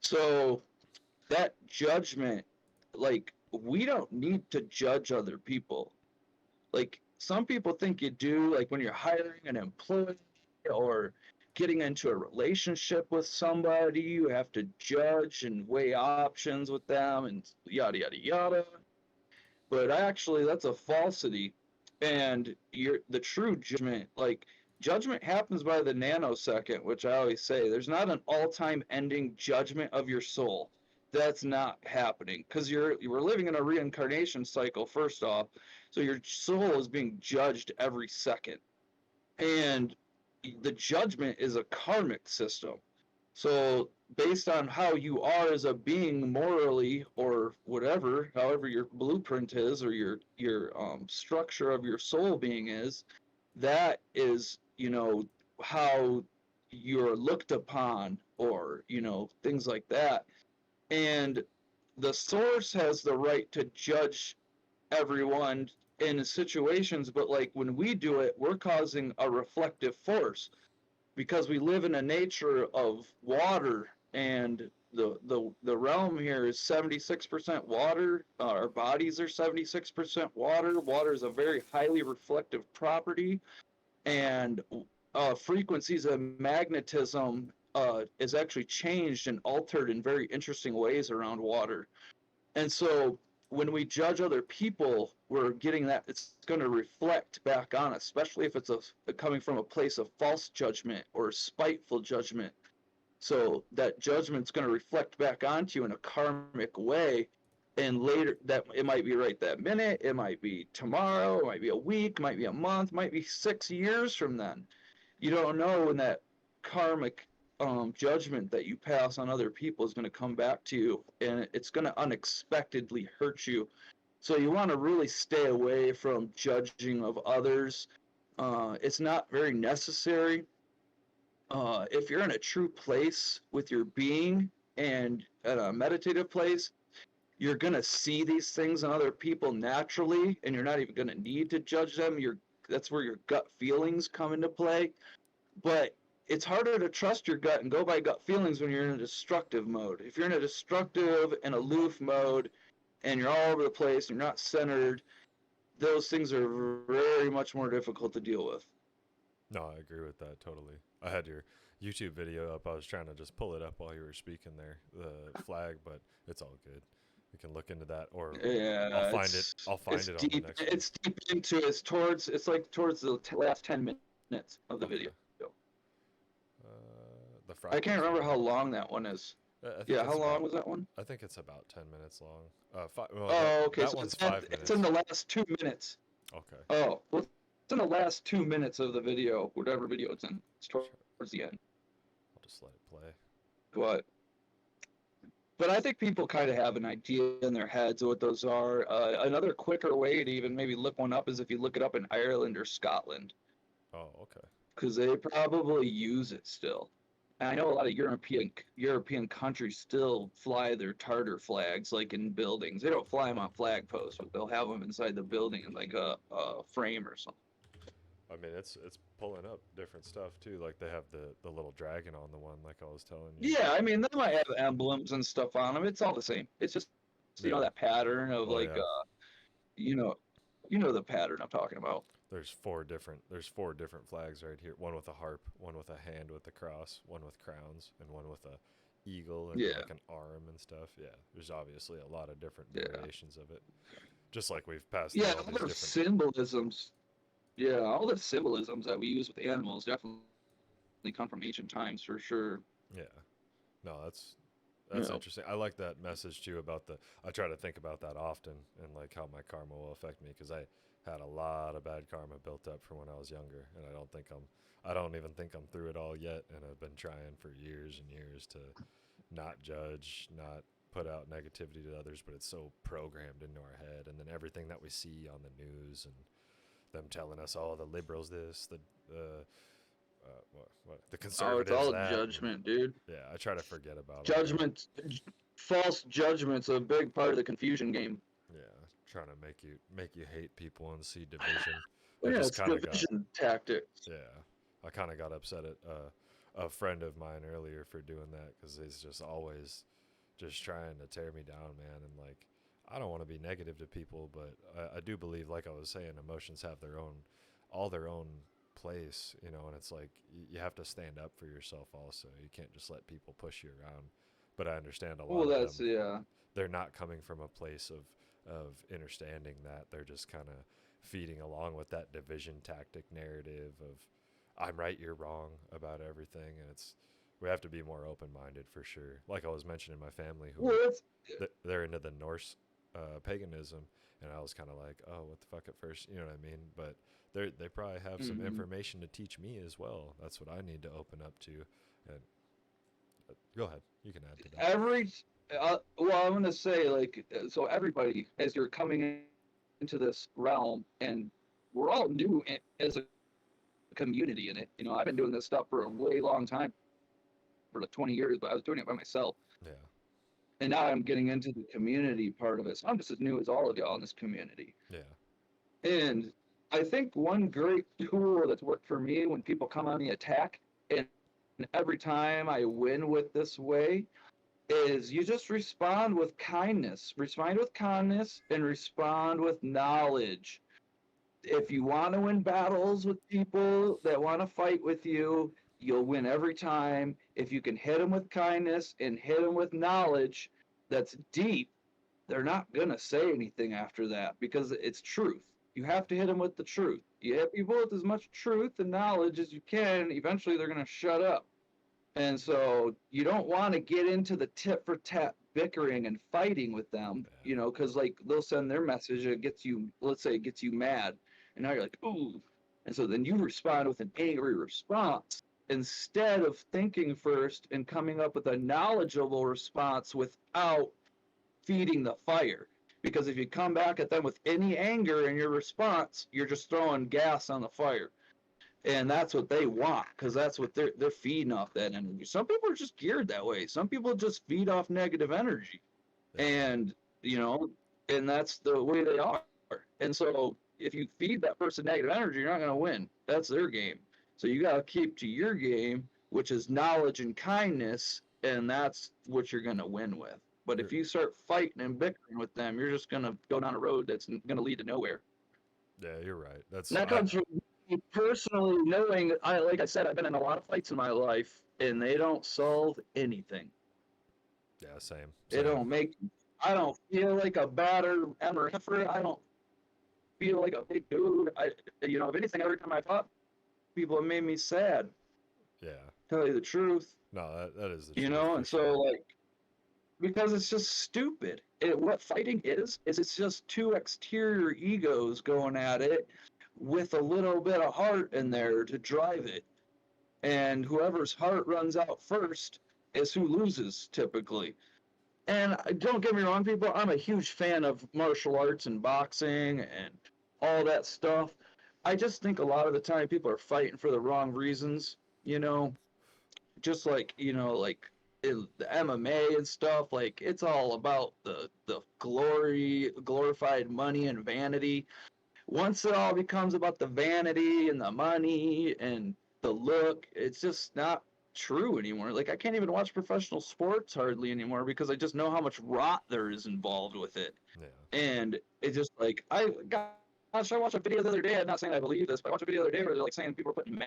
So that judgment, like, we don't need to judge other people. Like, some people think you do, like when you're hiring an employee or getting into a relationship with somebody, you have to judge and weigh options with them and yada, yada, yada. But actually, that's a falsity. And the true judgment, like, judgment happens by the nanosecond, which I always say. There's not an all-time ending judgment of your soul. That's not happening because we're living in a reincarnation cycle, first off. So your soul is being judged every second. And the judgment is a karmic system. So based on how you are as a being morally or whatever, however your blueprint is or your structure of your soul being is, that is, how you're looked upon or, things like that. And the source has the right to judge everyone in situations, but like when we do it, we're causing a reflective force because we live in a nature of water, and the realm here is 76% water. Our bodies are 76% water. Water is a very highly reflective property, and frequencies of magnetism is actually changed and altered in very interesting ways around water. And so when we judge other people, we're getting that it's going to reflect back on us, especially if it's coming from a place of false judgment or spiteful judgment. So that judgment's going to reflect back onto you in a karmic way. And later, that it might be right that minute, it might be tomorrow, it might be a week, it might be a month, it might be 6 years from then. You don't know when that karmic judgment that you pass on other people is going to come back to you, and it's going to unexpectedly hurt you. So you want to really stay away from judging of others. It's not very necessary. If you're in a true place with your being and at a meditative place, you're going to see these things in other people naturally, and you're not even going to need to judge them. That's where your gut feelings come into play. But it's harder to trust your gut and go by gut feelings when you're in a destructive mode. If you're in a destructive and aloof mode and you're all over the place, you're not centered, those things are very much more difficult to deal with. No, I agree with that totally. I had your YouTube video up. I was trying to just pull it up while you were speaking there, the flag, but it's all good. We can look into that, or Yeah, I'll find it. I'll find it on the next one. It's deep into it's like towards the last 10 minutes of the video. The I can't remember how long that one is. Yeah, how long was that one? I think it's about 10 minutes long. Okay, that so one's 5 minutes. it's in the last 2 minutes. Okay. Oh, well, it's in the last 2 minutes of the video, whatever video it's in. It's towards the end. I'll just let it play. But I think people kind of have an idea in their heads of what those are. Another quicker way to even maybe look one up is if you look it up in Ireland or Scotland. Oh, okay. Because they probably use it still. And I know a lot of European countries still fly their Tartar flags, like in buildings. They don't fly them on flag posts, but they'll have them inside the building in like a frame or something. I mean, it's pulling up different stuff too. Like they have the little dragon on the one, like I was telling you. Yeah, I mean, they might have emblems and stuff on them. It's all the same. It's just you know that pattern of you know the pattern I'm talking about. There's four different flags right here. One with a harp, one with a hand with a cross, one with crowns, and one with a eagle and like an arm and stuff. Yeah, there's obviously a lot of different variations of it. Just like we've passed. Yeah, all the symbolisms. Yeah, all the symbolisms that we use with animals definitely come from ancient times for sure. Yeah, no, that's interesting. I like that message too about I try to think about that often and like how my karma will affect me, because I had a lot of bad karma built up from when I was younger, and I don't even think I'm through it all yet, and I've been trying for years and years to not judge, not put out negativity to others, but it's so programmed into our head. And then everything that we see on the news and them telling us, oh, the liberals this, the conservatives it's all that. judgment, dude. Yeah, I try to forget about judgment. False judgment's a big part of the confusion game. Yeah, trying to make you hate people and see division. It's division tactics. Yeah, I kind of got upset at a friend of mine earlier for doing that, because he's just always just trying to tear me down, man. And like, I don't want to be negative to people, but I do believe, like I was saying, emotions have their own place, you know, and it's like you have to stand up for yourself also. You can't just let people push you around. But I understand a lot of them, they're not coming from a place of understanding that. They're just kind of feeding along with that division tactic narrative of I'm right, you're wrong about everything. And we have to be more open-minded for sure. Like I was mentioning, my family, they're into the Norse paganism, and I was kind of like, oh, what the fuck at first, you know what I mean? But they probably have some information to teach me as well. That's what I need to open up to. And go ahead, you can add to that. I'm going to say, like, so everybody, as you're coming into this realm, and we're all new as a community in it. You know, I've been doing this stuff for a way long time, for like 20 years, but I was doing it by myself. Yeah. And now I'm getting into the community part of it. So I'm just as new as all of y'all in this community. Yeah. And I think one great tool that's worked for me when people come on the attack, and every time I win with this way, is you just respond with kindness. Respond with kindness and respond with knowledge. If you want to win battles with people that want to fight with you, you'll win every time. If you can hit them with kindness and hit them with knowledge that's deep, they're not going to say anything after that, because it's truth. You have to hit them with the truth. You hit people with as much truth and knowledge as you can, eventually they're going to shut up. And so you don't want to get into the tit for tat bickering and fighting with them, you know, because like they'll send their message, it gets you, let's say it gets you mad, and now you're like, ooh. And so then you respond with an angry response. instead of thinking first and coming up with a knowledgeable response without feeding the fire. Because if you come back at them with any anger in your response, you're just throwing gas on the fire. And that's what they want, because that's what they're feeding off that energy. Some people are just geared that way. Some people just feed off negative energy. Yeah. And, you know, and that's the way they are. And so if you feed that person negative energy, you're not going to win. That's their game. So you got to keep to your game, which is knowledge and kindness, and that's what you're going to win with. But if you start fighting and bickering with them, you're just going to go down a road that's going to lead to nowhere. Yeah, you're right. That comes from me personally knowing, like I said, I've been in a lot of fights in my life, and they don't solve anything. Yeah, same. They don't make. I don't feel like a battered MRFer. I don't feel like a big dude. If anything, every time I fought people, it made me sad. Yeah. Tell you the truth. No, that is the truth. You know, and so like, because it's just stupid. What fighting is it's just two exterior egos going at it with a little bit of heart in there to drive it. And whoever's heart runs out first is who loses typically. And don't get me wrong, people, I'm a huge fan of martial arts and boxing and all that stuff. I just think a lot of the time people are fighting for the wrong reasons, just like, the MMA and stuff, like it's all about the glorified money and vanity. Once it all becomes about the vanity and the money and the look, it's just not true anymore. Like I can't even watch professional sports hardly anymore because I just know how much rot there is involved with it. Yeah. And it's just like I watched a video the other day. I'm not saying I believe this, but I watched a video the other day where they're like saying people are putting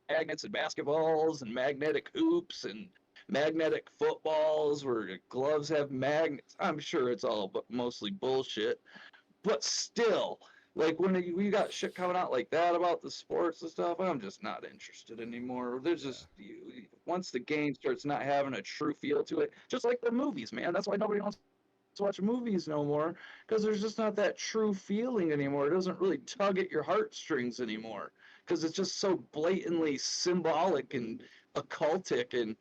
magnets in basketballs and magnetic hoops and magnetic footballs where gloves have magnets. I'm sure it's all but mostly bullshit, but still, like when we got shit coming out like that about the sports and stuff, I'm just not interested anymore. There's just once the game starts not having a true feel to it, just like the movies, man. That's why nobody wants to watch movies no more, because there's just not that true feeling anymore. It doesn't really tug at your heartstrings anymore because it's just so blatantly symbolic and occultic and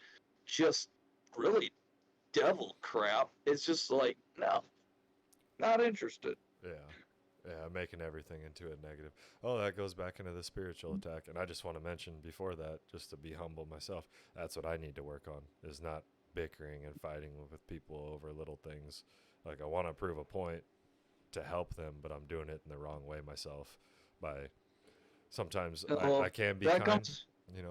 just really devil crap. It's just like, no, not interested. Yeah, making everything into a negative. Oh, that goes back into the spiritual attack. And I just want to mention before that, just to be humble myself, that's what I need to work on, is not bickering and fighting with people over little things. Like, I want to prove a point to help them, but I'm doing it in the wrong way myself. Sometimes I can be kind,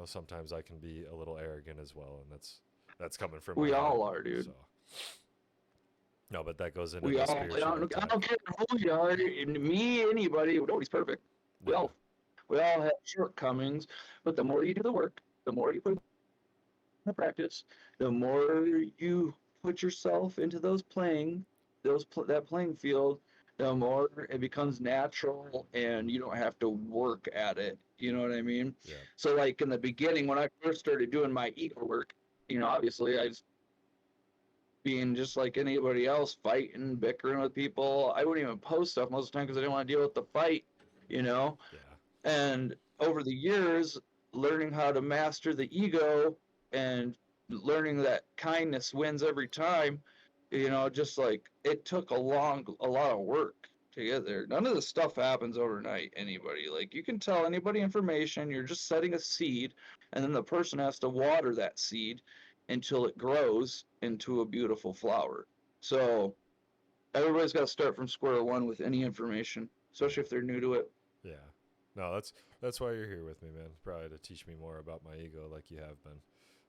sometimes I can be a little arrogant as well. And that's coming from we all are, dude. So. No, but that goes into the spiritual attack. I don't care who you are, me, anybody, nobody's perfect. We all have shortcomings, but the more you do the work, the more you put in the practice, the more you put yourself into that playing field, the more it becomes natural and you don't have to work at it. You know what I mean? Yeah. So like in the beginning, when I first started doing my ego work, obviously I was being just like anybody else, fighting, bickering with people. I wouldn't even post stuff most of the time because I didn't want to deal with the fight, Yeah. And over the years, learning how to master the ego and learning that kindness wins every time, just like it took a lot of work to get there. None of this stuff happens overnight, anybody. Like you can tell anybody information, you're just setting a seed, and then the person has to water that seed until it grows into a beautiful flower. So everybody's got to start from square one with any information, especially if they're new to it. Yeah. No, that's why you're here with me, man. Probably to teach me more about my ego like you have been.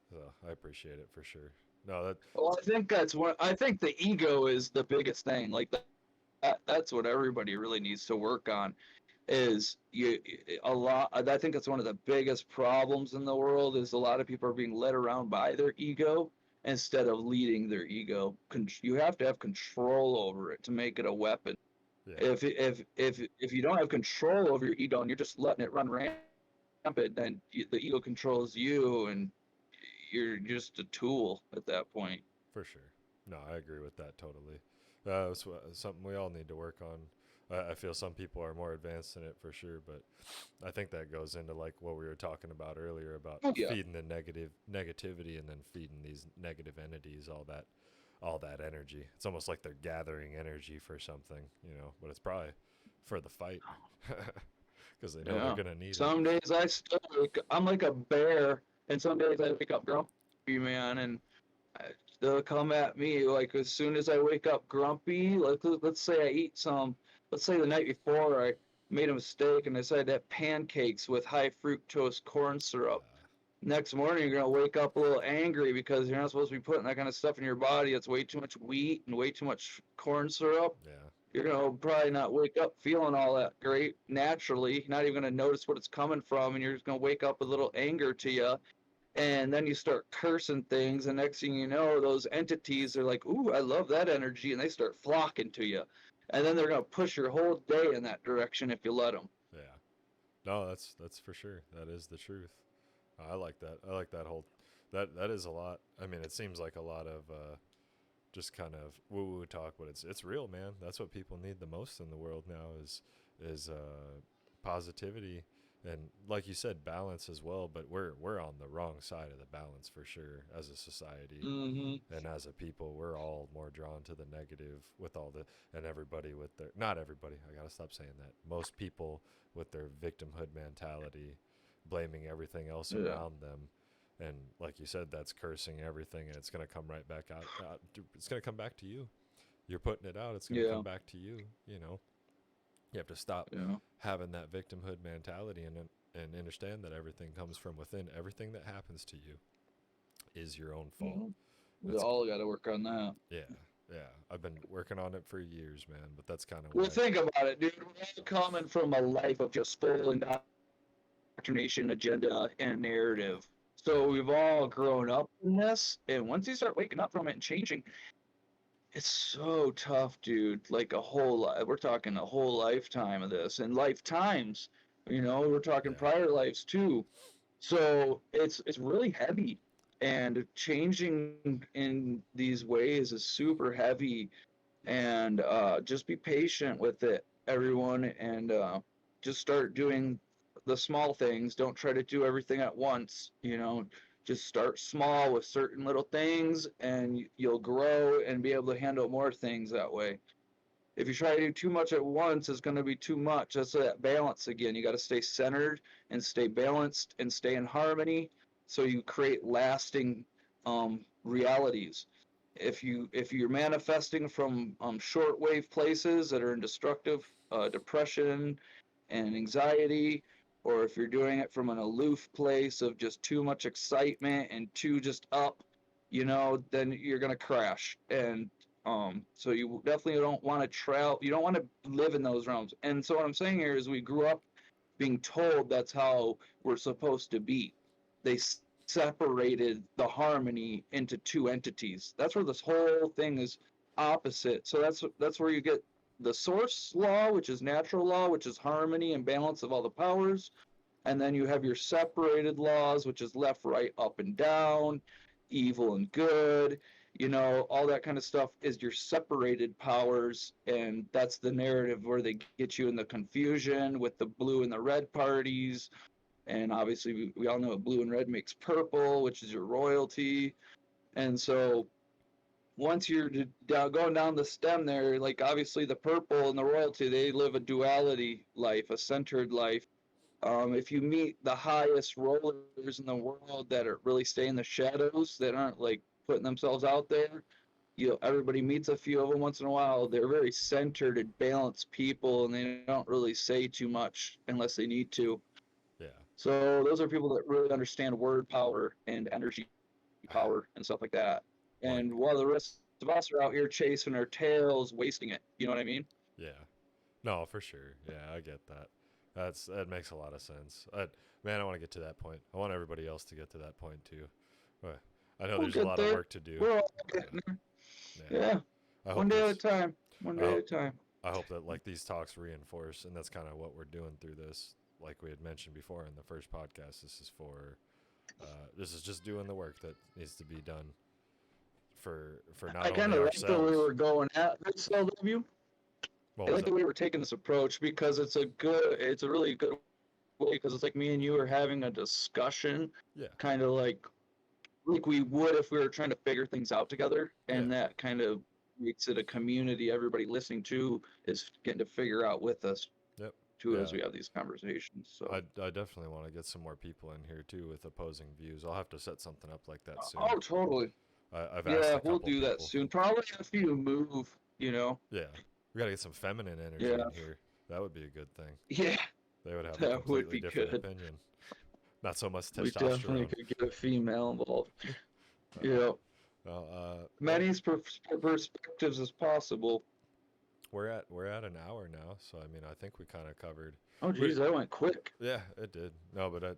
So I appreciate it for sure. No, well, I think the ego is the biggest thing. Like that's what everybody really needs to work on. I think it's one of the biggest problems in the world is a lot of people are being led around by their ego instead of leading their ego. You have to have control over it to make it a weapon. Yeah. If you don't have control over your ego and you're just letting it run rampant, then the ego controls you and you're just a tool at that point. For sure. No, I agree with that totally. It's something we all need to work on. I feel some people are more advanced in it for sure, but I think that goes into like what we were talking about earlier about Oh yeah. feeding the negativity and then feeding these negative entities all that energy. It's almost like they're gathering energy for something, but it's probably for the fight because they know they're Yeah. gonna need it. Some days I'm like a bear, and some days I wake up grumpy, man, and I, they'll come at me like as soon as I wake up grumpy. Like let's say I eat some. Let's say the night before I made a mistake and decided to have pancakes with high fructose corn syrup. Next morning you're gonna wake up a little angry because you're not supposed to be putting that kind of stuff in your body. It's way too much wheat and way too much corn syrup. Yeah, You're gonna probably not wake up feeling all that great naturally. You're not even gonna notice what it's coming from, and you're just gonna wake up with a little anger to you. And then you start cursing things, and next thing you know, those entities are like, "Ooh, I love that energy," and they start flocking to you. And then they're gonna push your whole day in that direction if you let them. yeah. No, that's for sure. That is the truth. I like that. I like that whole. That is a lot. I mean, it seems like a lot of just kind of woo woo talk, but it's real, man. That's what people need the most in the world now is positivity and, like you said, balance as well. But we're on the wrong side of the balance for sure as a society Mm-hmm. and as a people. We're all more drawn to the negative with all the and everybody with their not everybody. I gotta stop saying that. Most people with their victimhood mentality, blaming everything else Yeah. around them, and like you said, that's cursing everything, and it's gonna come right back out. It's gonna come back to you. You're putting it out. It's gonna Yeah. come back to you. You have to stop Yeah. having that victimhood mentality and understand that everything comes from within. Everything that happens to you is your own fault. Mm-hmm. We That's all got to work on that. yeah, yeah. I've been working on it for years, man. But that's kind of Well, why. think about it, dude. We're all coming from a life of just full indoctrination, agenda, and narrative. So Yeah, we've all grown up in this, and once you start waking up from it and changing, it's so tough, dude. Like a whole life. We're talking a whole lifetime of this, and lifetimes. We're talking yeah, prior lives too. So it's really heavy, and changing in these ways is super heavy. And just be patient with it, everyone, and just start doing the small things. Don't try to do everything at once. Just start small with certain little things, and you'll grow and be able to handle more things that way. If you try to do too much at once, it's going to be too much. That's that balance again. You got to stay centered and stay balanced and stay in harmony, so you create lasting realities. If you're manifesting from shortwave places that are in destructive depression and anxiety, or if you're doing it from an aloof place of just too much excitement and too just up, then you're gonna crash. And so you definitely don't want to travel. You don't want to live in those realms. And so what I'm saying here is we grew up being told that's how we're supposed to be. They separated the harmony into two entities. That's where this whole thing is opposite. So that's where you get the source law, which is natural law, which is harmony and balance of all the powers, and then you have your separated laws, which is left, right, up and down, evil and good. All that kind of stuff is your separated powers, and that's the narrative where they get you in the confusion with the blue and the red parties. And obviously, we all know blue and red makes purple, which is your royalty. And so once you're going down the stem there, like obviously the purple and the royalty, they live a duality life, a centered life. If you meet the highest rollers in the world that are really stay in the shadows, that aren't like putting themselves out there, everybody meets a few of them once in a while. They're very centered and balanced people, and they don't really say too much unless they need to. yeah. So those are people that really understand word power and energy power and stuff like that. Like, And while the rest of us are out here chasing our tails, wasting it. You know what I mean? yeah. No, for sure. Yeah, I get that. That makes a lot of sense. Man, I want to get to that point. I want everybody else to get to that point too. But I know We'll there's a get lot of there. work to do. We're all Yeah, getting there. yeah. Yeah. I One hope day at a this. time. One I day at a hope, time. I hope that like these talks reinforce, and that's kind of what we're doing through this. Like we had mentioned before in the first podcast, this is just doing the work that needs to be done for I not kind only of liked where we ourselves. were going at this LW. What I was like that? the way we're taking this approach because it's a really good way because it's like me and you are having a discussion, Yeah, kind of like we would if we were trying to figure things out together, yeah, and that kind of makes it a community. Everybody listening to is getting to figure out with us yep, too yeah. as we have these conversations. So, I definitely want to get some more people in here too with opposing views. I'll have to set something up like that soon. oh, totally. I've asked Yeah, a we'll couple do that people. soon. Probably after you move, you know. Yeah, we got to get some feminine energy Yeah, in here. That would be a good thing. yeah, They would have a that would completely be different good. opinion. Not so much We definitely testosterone. could get a female involved. Uh, Yeah, well, well, many perspectives as possible. we're at an hour now, so I mean, I think we kind of covered. Oh, We, geez, that went quick. yeah, it did. No, but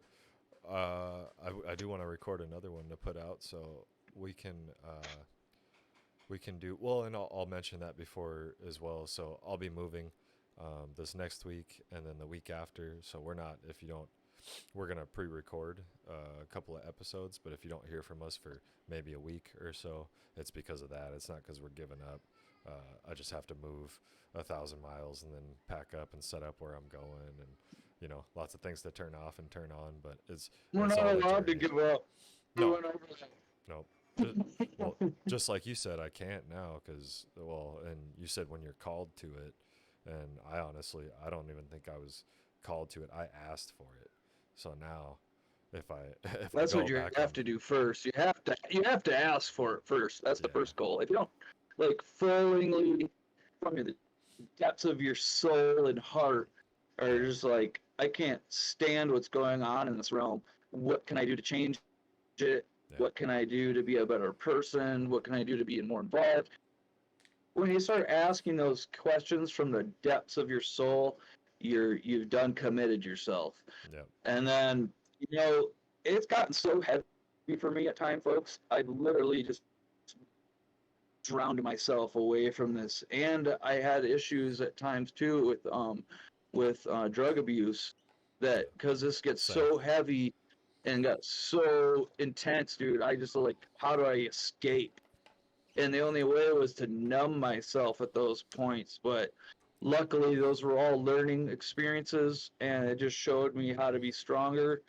I do want to record another one to put out, so we can uh, we can do well, and I'll mention that before as well. So I'll be moving this next week, and then the week after. So we're not if you don't we're gonna pre-record a couple of episodes, but if you don't hear from us for maybe a week or so, it's because of that. It's not because we're giving up. I just have to move 1,000 miles and then pack up and set up where I'm going, and lots of things to turn off and turn on. But We're it's not all a allowed to journey. give up. We No, went over that. no. Well, just like you said, I can't now because and you said when you're called to it, and I don't even think I was called to it. I asked for it. So now, if I if I That's go what you back have on, to do first. You have to ask for it first. That's the yeah, first goal. If you don't like fully from the depths of your soul and heart are yeah, just like I can't stand what's going on in this realm. What can I do to change it? yeah, What can I do to be a better person? What can I do to be more involved? When you start asking those questions from the depths of your soul, you've done committed yourself. yeah, And then, you know, it's gotten so heavy for me at times, folks. I literally just drowned myself away from this. And I had issues at times too with drug abuse yeah. that because this gets Same. so heavy and got so intense, dude. I just like, how do I escape? And the only way was to numb myself at those points. But luckily, those were all learning experiences, and it just showed me how to be stronger.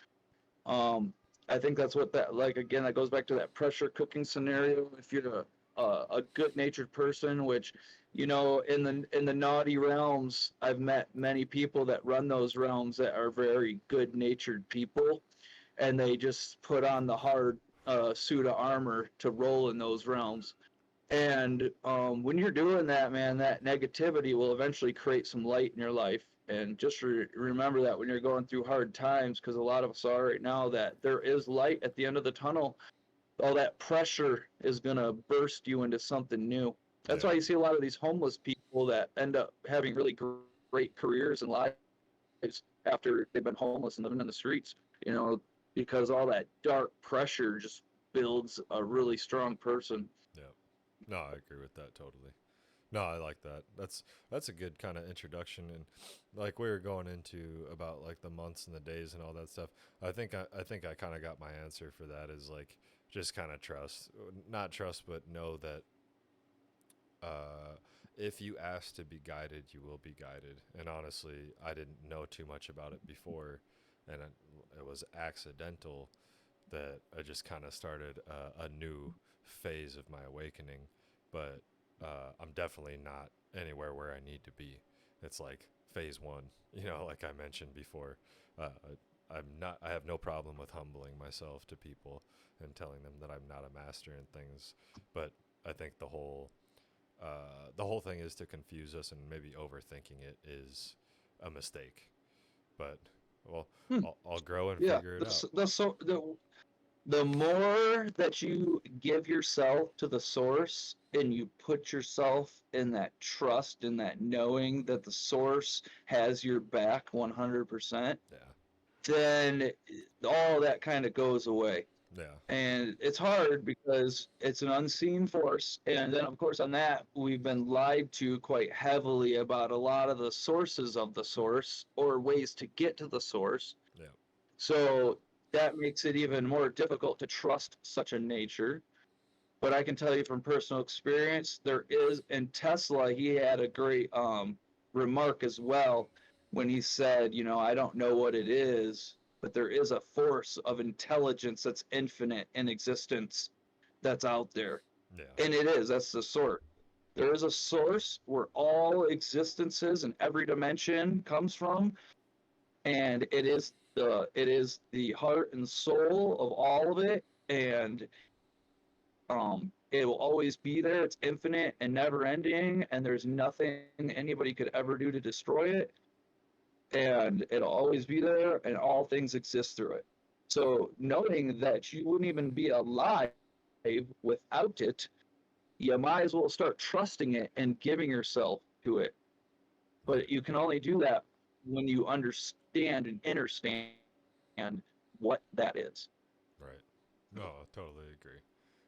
Um, I think that's what that like again. That goes back to that pressure cooking scenario. If you're a good-natured person, which in the naughty realms, I've met many people that run those realms that are very good-natured people, and they just put on the hard suit of armor to roll in those realms. And when you're doing that, man, that negativity will eventually create some light in your life. And just remember that when you're going through hard times, because a lot of us are right now, that there is light at the end of the tunnel. All that pressure is going to burst you into something new. That's Yeah, why you see a lot of these homeless people that end up having really great careers and lives after they've been homeless and living in the streets, you know, because all that dark pressure just builds a really strong person. yeah. No, I agree with that totally. No, I like that. That's a good kind of introduction, and like we were going into about like the months and the days and all that stuff. I think I kind of got my answer for that is like just kind of trust, not trust, but know that uh, if you ask to be guided, you will be guided. And honestly, I didn't know too much about it before, and it was accidental that I just kind of started a new phase of my awakening. But I'm definitely not anywhere where I need to be. It's like phase one, like I mentioned before. Uh, I'm not. I have no problem with humbling myself to people and telling them that I'm not a master in things. But I think the whole thing is to confuse us, and maybe overthinking it is a mistake. But well, Hmm. I'll grow and Yeah, figure it out. the more that you give yourself to the source and you put yourself in that trust and that knowing that the source has your back 100%, Yeah, then all that kind of goes away. yeah, And it's hard because it's an unseen force. And then, of course, on that, we've been lied to quite heavily about a lot of the sources of the source or ways to get to the source. yeah, So that makes it even more difficult to trust such a nature. But I can tell you from personal experience, there is in Tesla, he had a great remark as well when he said, I don't know what it is, but there is a force of intelligence that's infinite in existence that's out there. Yeah. And it is, that's the source. There is a source where all existences in every dimension comes from, and it is the heart and soul of all of it, and it will always be there. It's infinite and never ending, and there's nothing anybody could ever do to destroy it. And it'll always be there, and all things exist through it. So knowing that you wouldn't even be alive without it, you might as well start trusting it and giving yourself to it. But you can only do that when you understand and understand what that is. Right. No, I totally agree.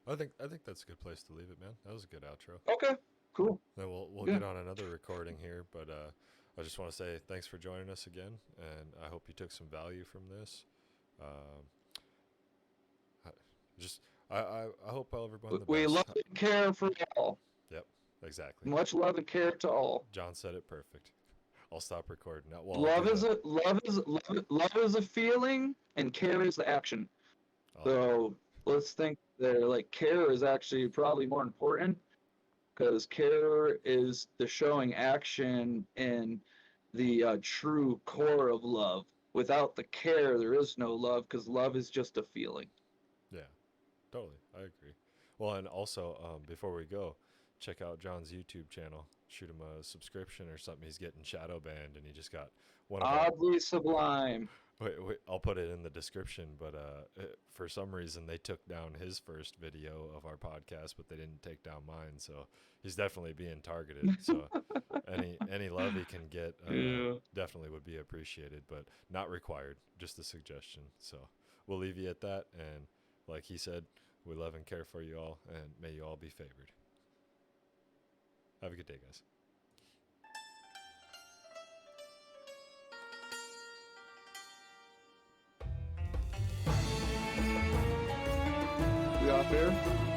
I think that's a good place to leave it, man. That was a good outro. Okay, cool. Then we'll Yeah. get on another recording here, but I just want to say thanks for joining us again, and I hope you took some value from this. I- just I hope everyone the We best. love and care for all. Yep, exactly. Much love and care to all. John said it perfect. I'll stop recording now. Well, Love is a feeling, and care is the action. So let's think that like care is actually probably more important, because care is the showing action and the true core of love. Without the care, there is no love, because love is just a feeling. yeah, totally. I agree. Well, and also before we go, check out John's YouTube channel. Shoot him a subscription or something. He's getting shadow banned, and he just got one of our Oddly sublime. Wait, I'll put it in the description, but for some reason they took down his first video of our podcast, but they didn't take down mine, so he's definitely being targeted. So any love he can get definitely would be appreciated, but not required, just a suggestion. So we'll leave you at that, and like he said, we love and care for you all, and may you all be favored. Have a good day, guys. We off here?